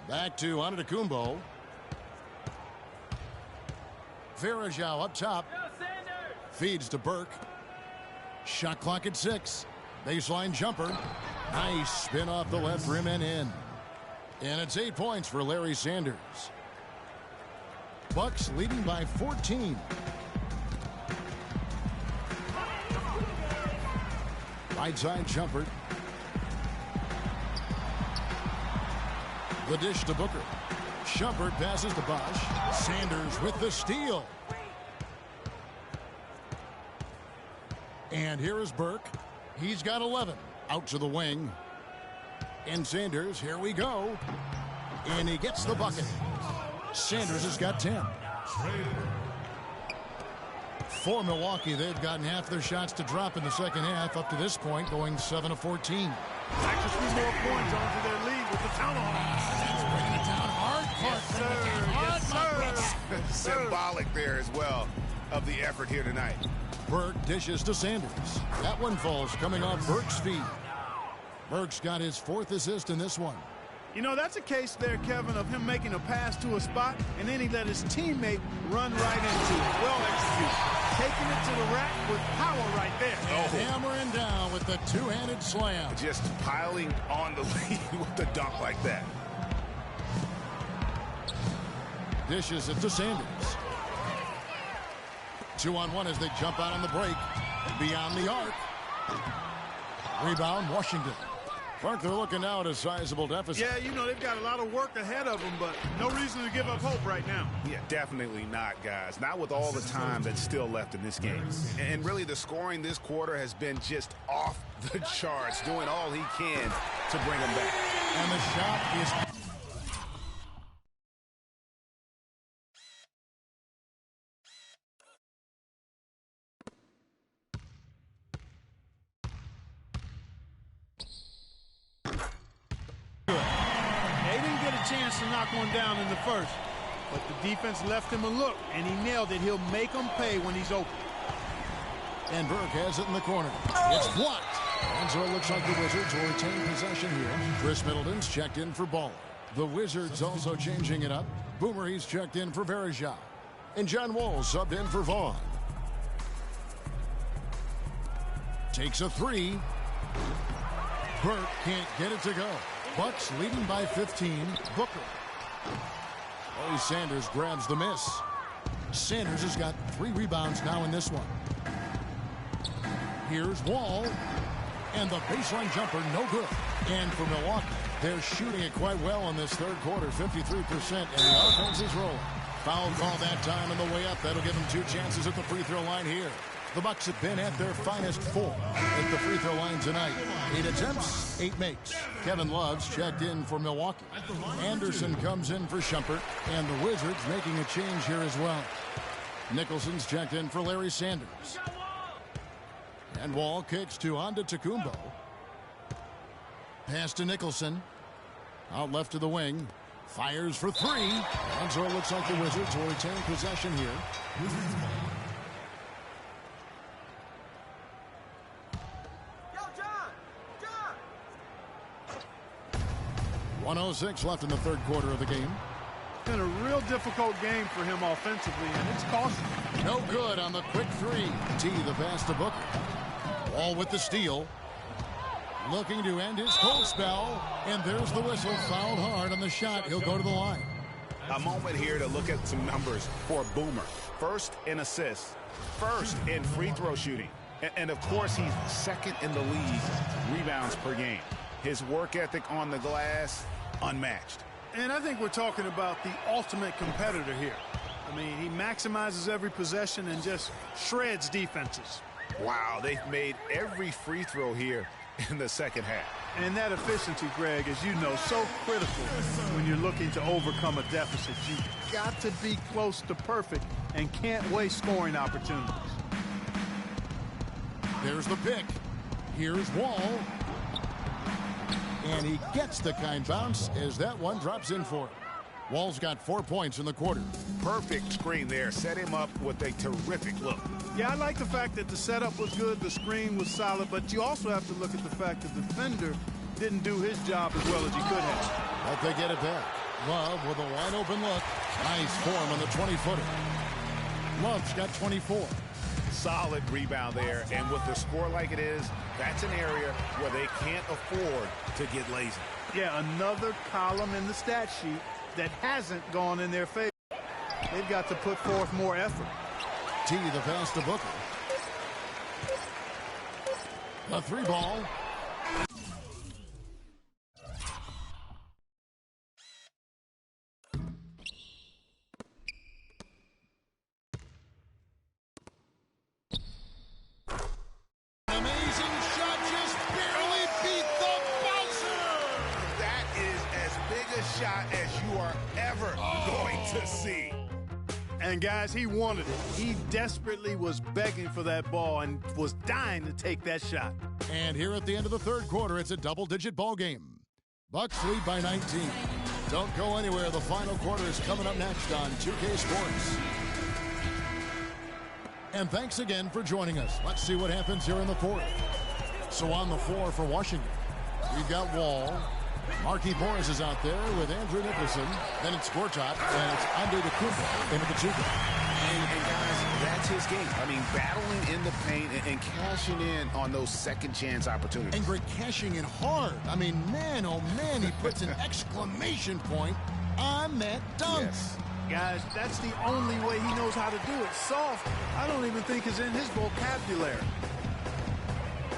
Back to Antetokounmpo. Varejao up top. Feeds to Burke. Shot clock at 6. Baseline jumper. Nice spin off the left rim and in. And it's 8 points for Larry Sanders. Bucks leading by 14. Right side jumper. The dish to Booker. Shumpert passes to Bosch. Sanders with the steal. And here is Burke. He's got 11. Out to the wing. And Sanders, here we go. And he gets the bucket. Sanders has got 10. For Milwaukee, they've gotten half their shots to drop in the second half up to this point, going 7 of 14. Back to 3 more points onto their lead with the count on. That's bringing it down hard. Yes, sir. Symbolic there as well of the effort here tonight. Burke dishes to Sanders. That one falls coming off Burke's feet. Burke's got his 4th assist in this one. You know, that's a case there, Kevin, of him making a pass to a spot, and then he let his teammate run right into it. Well executed. Taking it to the rack with power right there. Hammering down with the two-handed slam. Just piling on the lead with the dunk like that. Dishes it to Sanders. 2-on-1 as they jump out on the break. Beyond the arc. Rebound, Washington. Clark, they're looking now at a sizable deficit. Yeah, you know, they've got a lot of work ahead of them, but no reason to give up hope right now. Yeah, definitely not, guys. Not with all the time that's still left in this game. And really, the scoring this quarter has been just off the charts, doing all he can to bring them back. And the shot is... They didn't get a chance to knock one down in the first. But the defense left him a look, and he nailed it. He'll make them pay when he's open. And Burke has it in the corner. It's blocked. Lonzo looks like the Wizards will retain possession here. Chris Middleton's checked in for Ball. The Wizards also changing it up. Boomer, he's checked in for Varejao. And John Wall subbed in for Vaughn. Takes a three. Burke can't get it to go. Bucks leading by 15. Booker. Larry Sanders grabs the miss. Sanders has got 3 rebounds now in this one. Here's Wall. And the baseline jumper, no good. And for Milwaukee, they're shooting it quite well in this third quarter, 53%, and the offense is rolling. Foul call that time on the way up. That'll give them 2 chances at the free throw line here. The Bucks have been at their finest 4 at the free throw line tonight. 8 attempts, 8 makes. Kevin Love's checked in for Milwaukee. Anderson comes in for Shumpert, and the Wizards making a change here as well. Nicholson's checked in for Larry Sanders. And Wall kicks to Antetokounmpo. Pass to Nicholson. Out left to the wing. Fires for 3. Lonzo looks like the Wizards will retain possession here. Wizards ball. 1:06 left in the third quarter of the game. It's been a real difficult game for him offensively, and it's cost him. No good on the quick 3. T the pass to Booker. Wall with the steal. Looking to end his cold spell. And there's the whistle. Fouled hard on the shot. He'll go to the line. A moment here to look at some numbers for Boomer. First in assists. First in free throw shooting. And of course, he's second in the league rebounds per game. His work ethic on the glass, unmatched. And I think we're talking about the ultimate competitor here. I mean, he maximizes every possession and just shreds defenses. Wow, they've made every free throw here in the second half. And that efficiency, Greg, as you know, so critical when you're looking to overcome a deficit. You've got to be close to perfect and can't waste scoring opportunities. There's the pick. Here's Wall. And he gets the kind bounce as that one drops in for him. Wall's got 4 points in the quarter. Perfect screen there. Set him up with a terrific look. Yeah, I like the fact that the setup was good, the screen was solid, but you also have to look at the fact that the defender didn't do his job as well as he could have. But they get it back. Love with a wide open look. Nice form on the 20-footer. Love's got 24. Solid rebound there, and with the score like it is, that's an area where they can't afford to get lazy. Yeah, another column in the stat sheet that hasn't gone in their favor. They've got to put forth more effort. T the pass to Booker. The 3 ball. Amazing shot, just barely beat the buzzer. That is as big a shot as you are ever going to see. And guys, he wanted it. He desperately was begging for that ball and was dying to take that shot. And here at the end of the third quarter, it's a double-digit ball game. Bucks lead by 19. Don't go anywhere. The final quarter is coming up next on 2K Sports. And thanks again for joining us. Let's see what happens here in the fourth. So on the floor for Washington, we've got Wall. Markieff Morris is out there with Andrew Nicholson. Then it's Gortat, and it's Antetokounmpo into the 2. And guys, that's his game. I mean, battling in the paint and cashing in on those second chance opportunities. And Greg cashing in hard. I mean, man, oh man, he puts an exclamation point on that dunk. Yes. Guys, that's the only way he knows how to do it. Soft, I don't even think is in his vocabulary.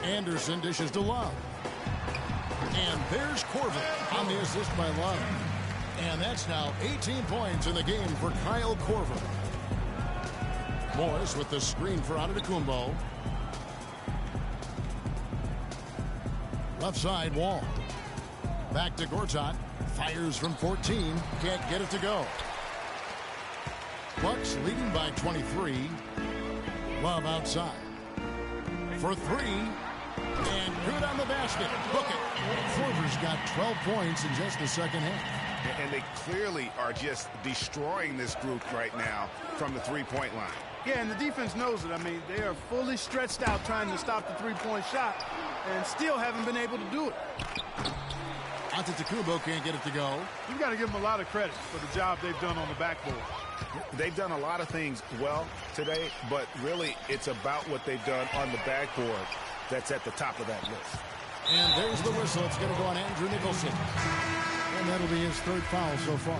Anderson dishes to Love. And there's Korver on the assist by Love. And that's now 18 points in the game for Kyle Korver. Morris with the screen for Antetokounmpo. Left side, Wall. Back to Gortat. Fires from 14. Can't get it to go. Bucks leading by 23. Love outside. For 3. And good on the basket. Book it. Korver's got 12 points in just the second half. And they clearly are just destroying this group right now from the three-point line. Yeah, and the defense knows it. I mean, they are fully stretched out trying to stop the three-point shot and still haven't been able to do it. Antetokounmpo can't get it to go. You've got to give them a lot of credit for the job they've done on the backboard. They've done a lot of things well today, but really it's about what they've done on the backboard that's at the top of that list. And there's the whistle. It's going to go on Andrew Nicholson. And that'll be his third foul so far.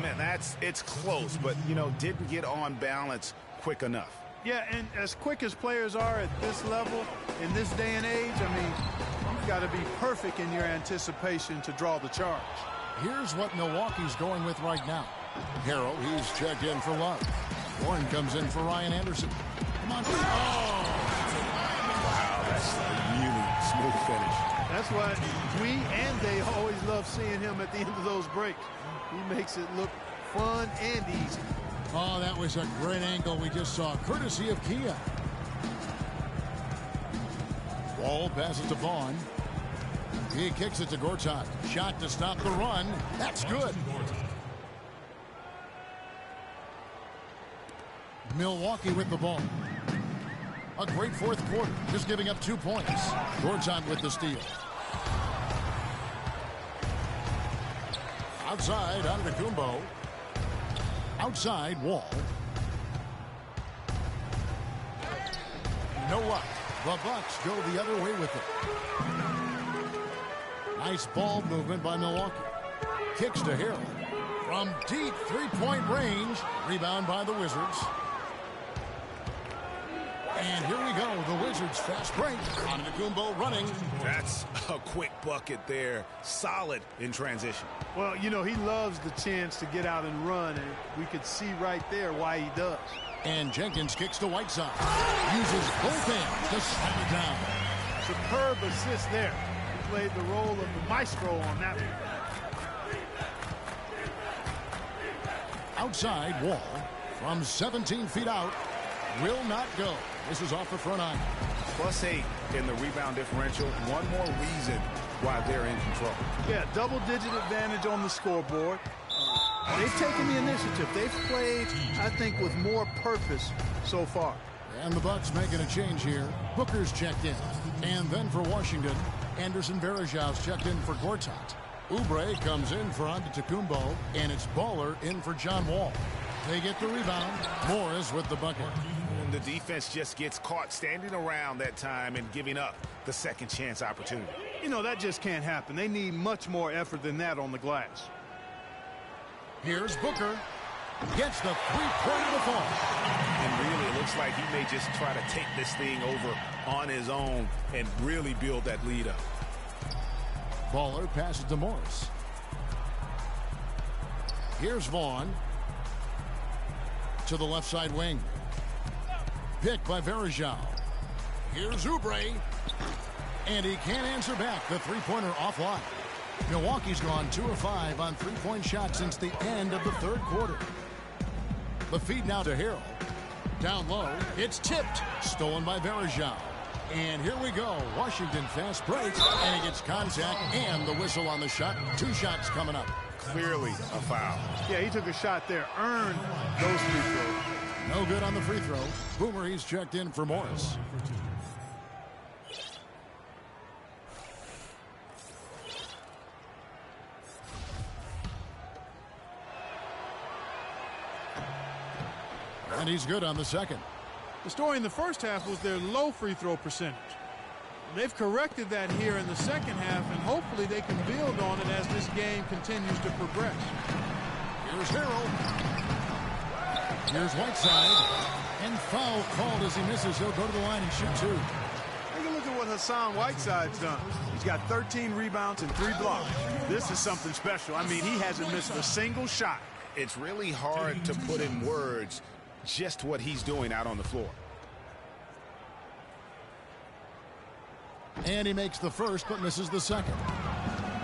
Man, it's close, but, didn't get on balance quick enough. Yeah, and as quick as players are at this level, in this day and age, I mean, you've got to be perfect in your anticipation to draw the charge. Here's what Milwaukee's going with right now. Harrell, he's checked in for Love. Warren comes in for Ryan Anderson. Come on. Oh! Wow, that's a really smooth finish. That's why we and they always love seeing him at the end of those breaks. He makes it look fun and easy. Oh, that was a great angle we just saw, courtesy of Kia. Wall passes to Vaughn. He kicks it to Gortat. Shot to stop the run. That's good. Milwaukee with the ball. A great fourth quarter, just giving up 2 points. Gortat with the steal. Outside, Antetokounmpo. Outside, Wall. No luck. The Bucks go the other way with it. Nice ball movement by Milwaukee. Kicks to Harrell. From deep three-point range. Rebound by the Wizards. And here we go. The Wizards fast break. Antetokounmpo running. That's a quick bucket there. Solid in transition. Well, he loves the chance to get out and run, and we could see right there why he does. And Jenkins kicks to Whiteside. Uses both hands to slam it down. Superb assist there. He played the role of the maestro on that one. Outside, Wall. From 17 feet out. Will not go. This is off the front iron. +8 in the rebound differential. One more reason why they're in control. Yeah, double-digit advantage on the scoreboard. They've taken the initiative. They've played, I think, with more purpose so far. And the Bucks making a change here. Booker's checked in. And then for Washington, Anderson Varejão's checked in for Gortat. Oubre comes in for Antetokounmpo, and it's Baller in for John Wall. They get the rebound. Morris with the bucket. The defense just gets caught standing around that time and giving up the second chance opportunity. That just can't happen. They need much more effort than that on the glass. Here's Booker. Gets the three-point of the fall. And really, it looks like he may just try to take this thing over on his own and really build that lead up. Baller passes to Morris. Here's Vaughn. To the left side wing. Picked by Varejão. Here's Oubre. And he can't answer back. The three-pointer offline. Milwaukee's gone 2 of 5 on three-point shots since the end of the third quarter. The feed now to Harrell. Down low. It's tipped. Stolen by Varejão. And here we go. Washington fast break. And he gets contact and the whistle on the shot. 2 shots coming up. Clearly a foul. Yeah, he took a shot there. Earned those free throws. No good on the free throw. Boomer, he's checked in for Morris. And he's good on the second. The story in the first half was their low free throw percentage. They've corrected that here in the second half, and hopefully they can build on it as this game continues to progress. Here's Harrell. Here's Whiteside. And foul called as he misses. He'll go to the line and shoot 2. Take a look at what Hassan Whiteside's done. He's got 13 rebounds and 3 blocks. This is something special. I mean, he hasn't missed a single shot. It's really hard to put in words just what he's doing out on the floor. And he makes the first but misses the second.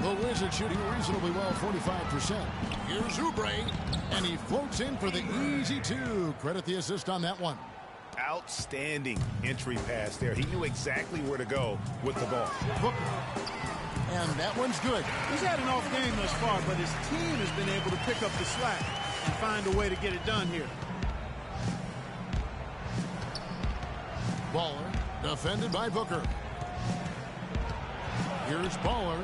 The Wizards shooting reasonably well, 45%. Here's Oubre, and he floats in for the easy 2. Credit the assist on that one. Outstanding entry pass there. He knew exactly where to go with the ball. Booker. And that one's good. He's had an off game thus far, but his team has been able to pick up the slack and find a way to get it done here. Baller, defended by Booker. Here's Baller,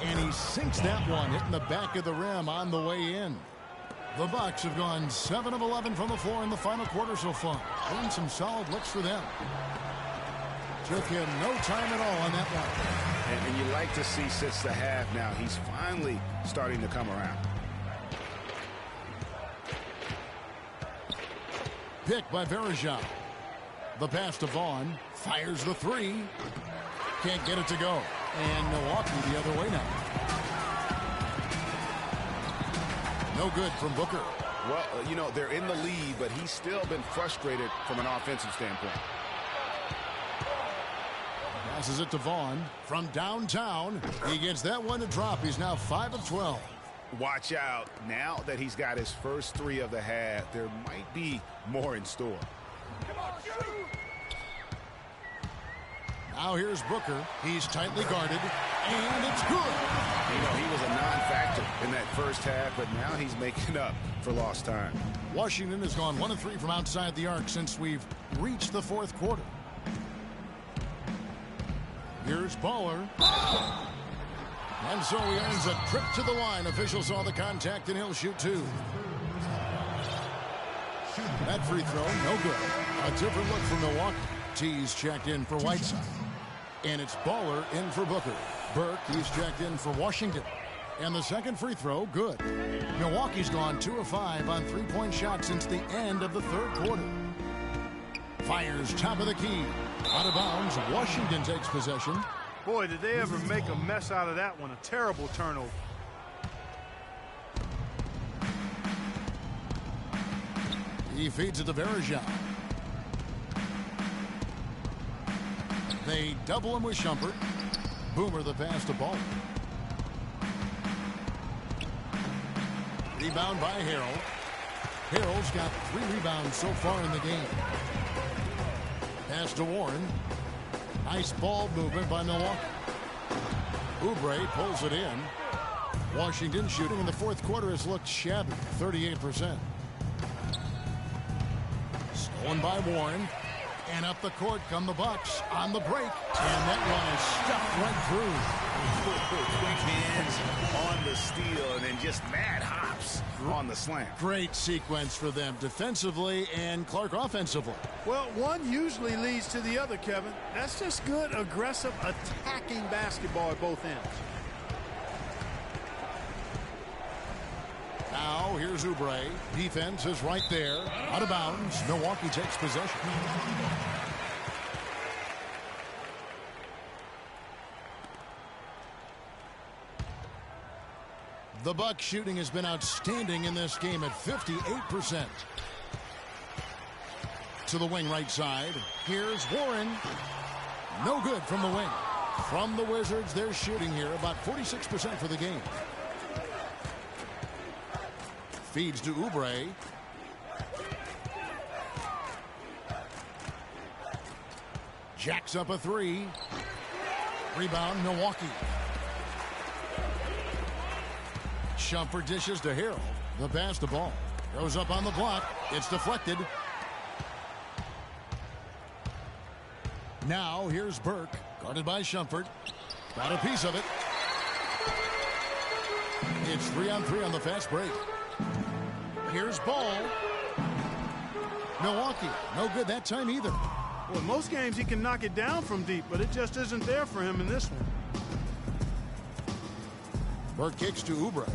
and he sinks that one, hitting the back of the rim on the way in. The Bucks have gone 7 of 11 from the floor in the final quarter so far. And some solid looks for them. Took him no time at all on that one. And you like to see since the half now, he's finally starting to come around. Pick by Verejao. The pass to Vaughn. Fires the three. Can't get it to go. And Milwaukee the other way now. No good from Booker. Well, you know, they're in the lead, but he's still been frustrated from an offensive standpoint. Passes it to Vaughn from downtown. He gets that one to drop. He's now 5 of 12. Watch out. Now that he's got his first 3 of the half, there might be more in store. Now here's Booker. He's tightly guarded, and it's good. You know, he was a non-factor in that first half, but now he's making up for lost time. Washington has gone 1 of 3 from outside the arc since we've reached the fourth quarter. Here's Baller. And so he earns a trip to the line. Officials saw the contact, and he'll shoot 2. That free throw, no good. A different look for Milwaukee. T's checked in for Whiteside. And it's Baller in for Booker. Burke, he's checked in for Washington. And the second free throw, good. Milwaukee's gone 2 of 5 on three-point shots since the end of the third quarter. Fires top of the key. Out of bounds, Washington takes possession. Boy, did they ever make a mess out of that one. A terrible turnover. He feeds it to Verejao. They double him with Shumpert. Boomer the pass to Ball. Rebound by Harrell. Harrell's got 3 rebounds so far in the game. Pass to Warren. Nice ball movement by Milwaukee. Oubre pulls it in. Washington shooting in the fourth quarter has looked shabby, 38%. Stolen by Warren. And up the court come the Bucks on the break. And that one is stuffed right through. Quick hands on the steal and then just mad hops on the slam. Great sequence for them defensively and Clark offensively. Well, one usually leads to the other, Kevin. That's just good, aggressive, attacking basketball at both ends. Now, here's Oubre. Defense is right there. Out of bounds. Milwaukee takes possession. The Bucks shooting has been outstanding in this game at 58%. To the wing right side. Here's Warren. No good from the wing. From the Wizards, they're shooting here about 46% for the game. Feeds to Oubre. Jacks up a 3. Rebound, Milwaukee. Shumpert dishes to Harrell. The pass to Ball. Goes up on the block. It's deflected. Now here's Burke. Guarded by Shumpert. Got a piece of it. It's 3-on-3 on the fast break. Here's Ball. Milwaukee, no good that time either. Well, in most games he can knock it down from deep, but it just isn't there for him in this one. Burke kicks to Oubre.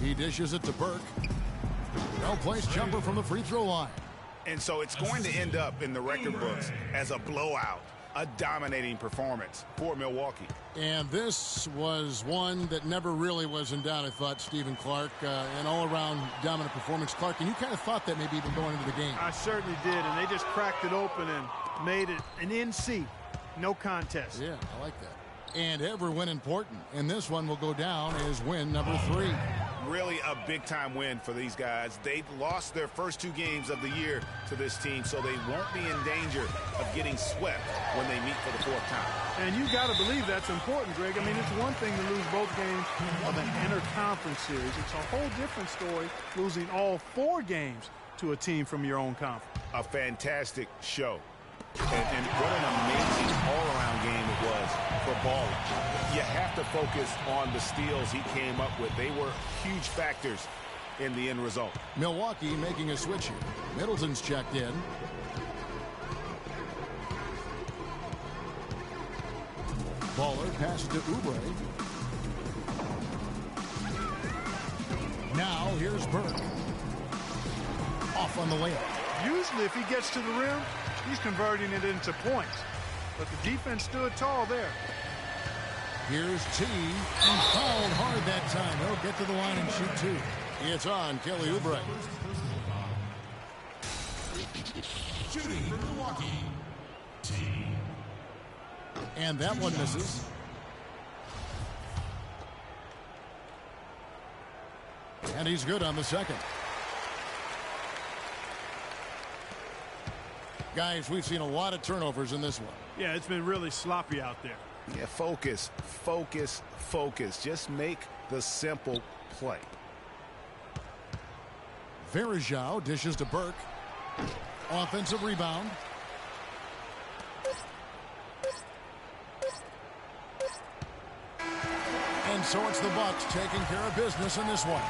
He dishes it to Burke. Well-placed jumper from the free throw line. And so it's going to end up in the record books as a blowout. A dominating performance for Milwaukee. And this was one that never really was in doubt, I thought, Stephen Clark. An all-around dominant performance. Clark, and you kind of thought that maybe even going into the game. I certainly did, and they just cracked it open and made it an NC. No contest. Yeah, I like that. And every win important. And this one will go down as win number 3. really a big-time win for these guys. They lost their first 2 games of the year to this team, so they won't be in danger of getting swept when they meet for the 4th time. And you got to believe that's important, Greg. I mean, it's one thing to lose both games of an interconference series. It's a whole different story losing all 4 games to a team from your own conference. A fantastic show. And what an amazing all-around game it was for Ballin. You have to focus on the steals he came up with. They were huge factors in the end result. Milwaukee making a switch here. Middleton's checked in. Baller passes to Oubre. Now here's Burke. Off on the layup. Usually if he gets to the rim, he's converting it into points. But the defense stood tall there. Here's T. And fouled hard that time. He'll get to the line and shoot 2. It's on Kelly Oubre. Shooting for Milwaukee. T. And that one misses. And he's good on the second. Guys, we've seen a lot of turnovers in this one. Yeah, it's been really sloppy out there. Yeah, focus, focus, focus. Just make the simple play. Verajao dishes to Burke. Offensive rebound. And so it's the Bucks taking care of business in this one.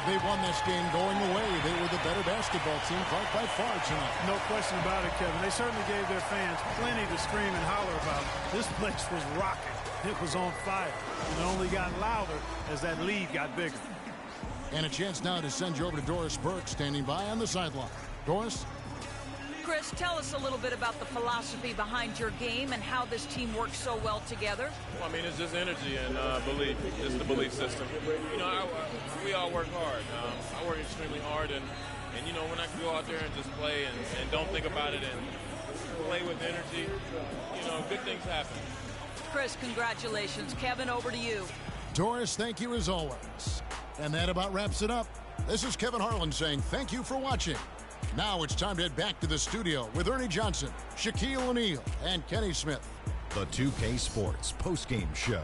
They won this game going away. They were the better basketball team by far tonight. No question about it, Kevin. They certainly gave their fans plenty to scream and holler about. This place was rocking. It was on fire. And it only got louder as that lead got bigger. And a chance now to send you over to Doris Burke standing by on the sideline. Doris? Chris, tell us a little bit about the philosophy behind your game and how this team works so well together. Well, I mean, it's just energy and belief. It's the belief system. You know, we all work hard. I work extremely hard, and you know, when I can go out there and just play and don't think about it and play with energy, you know, good things happen. Chris, congratulations. Kevin, over to you. Doris, thank you as always. And that about wraps it up. This is Kevin Harlan saying thank you for watching. Now it's time to head back to the studio with Ernie Johnson, Shaquille O'Neal, and Kenny Smith. The 2K Sports postgame show.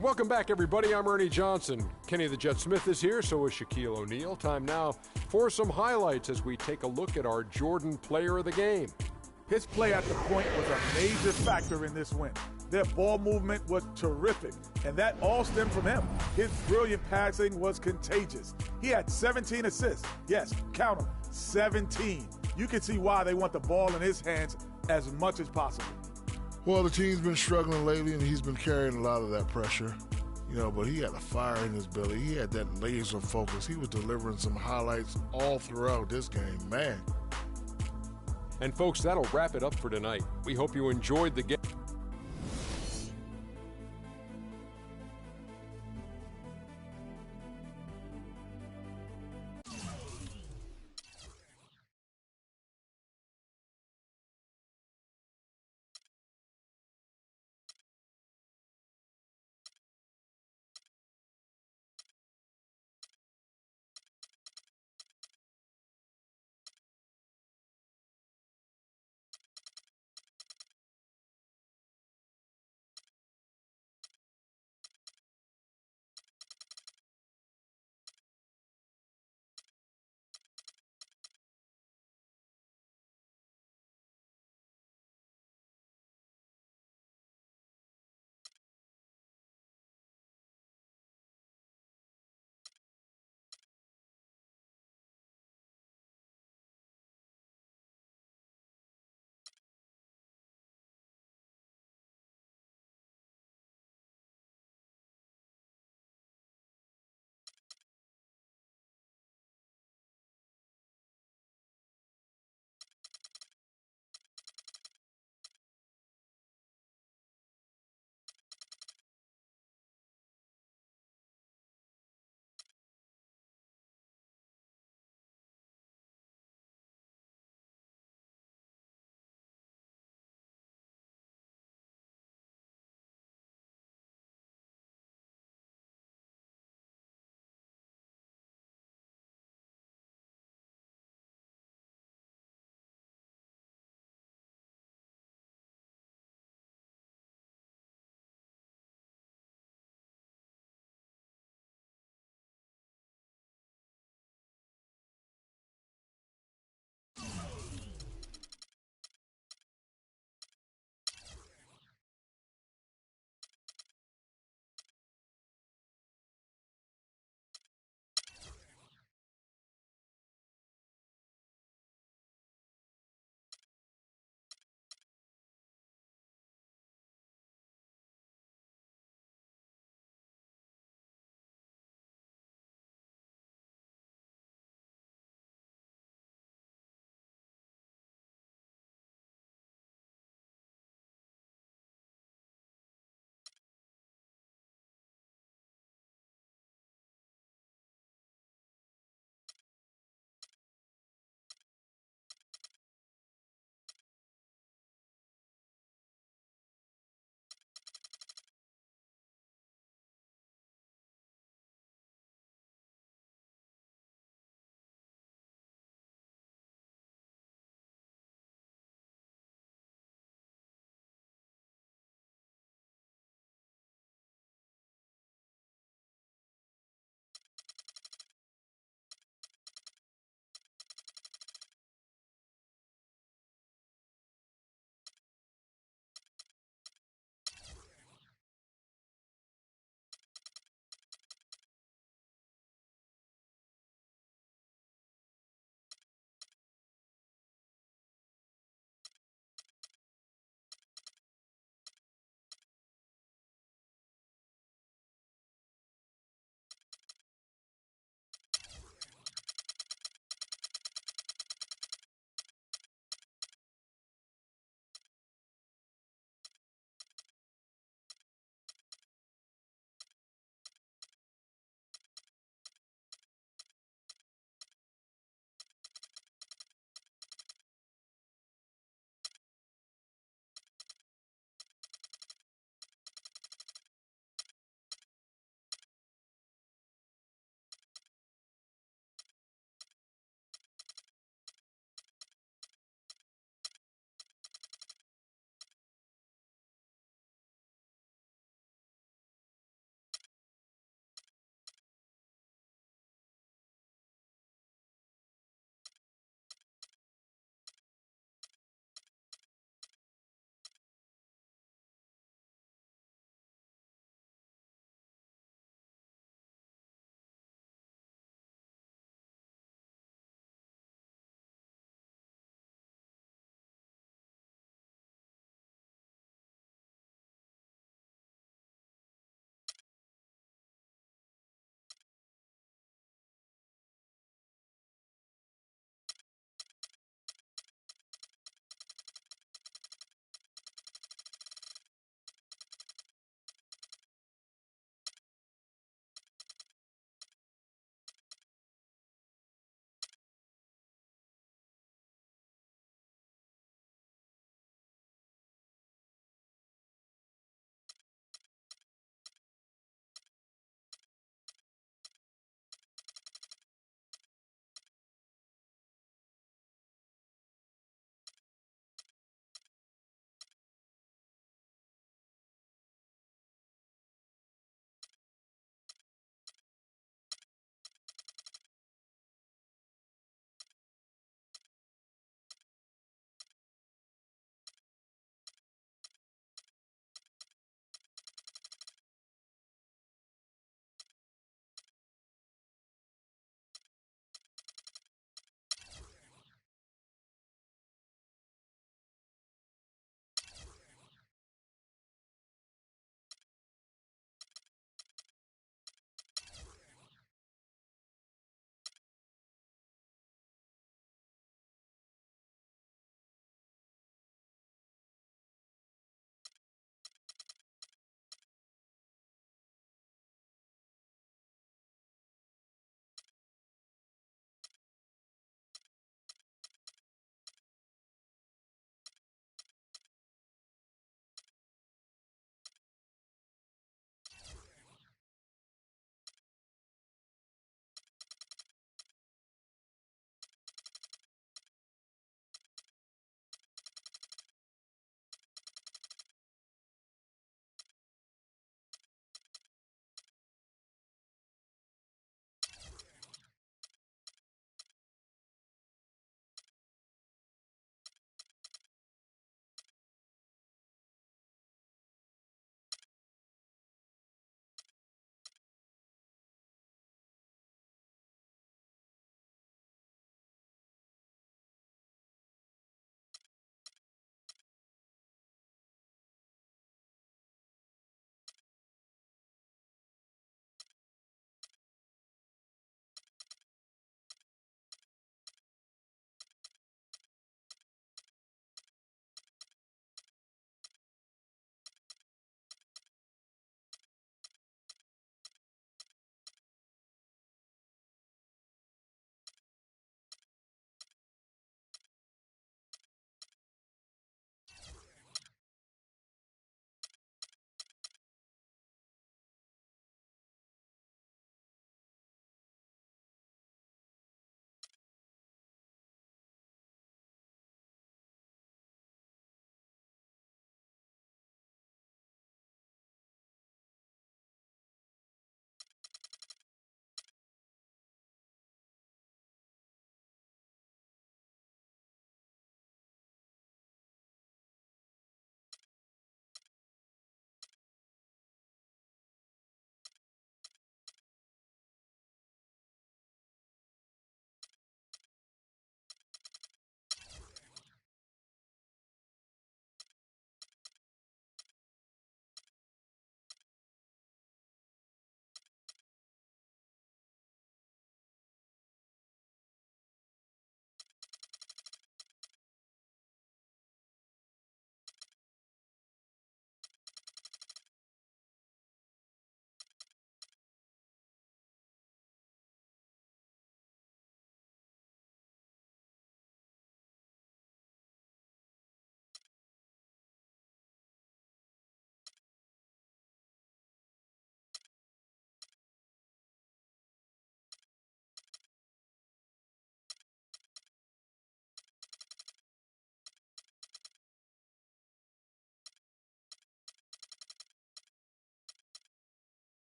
Welcome back, everybody. I'm Ernie Johnson. Kenny the Jet Smith is here, so is Shaquille O'Neal. Time now for some highlights as we take a look at our Jordan Player of the Game. His play at the point was a major factor in this win. Their ball movement was terrific, and that all stemmed from him. His brilliant passing was contagious. He had 17 assists. Yes, count them, 17. You can see why they want the ball in his hands as much as possible. Well, the team's been struggling lately, and he's been carrying a lot of that pressure. You know, but he had a fire in his belly. He had that laser focus. He was delivering some highlights all throughout this game. Man. And folks, that'll wrap it up for tonight. We hope you enjoyed the game.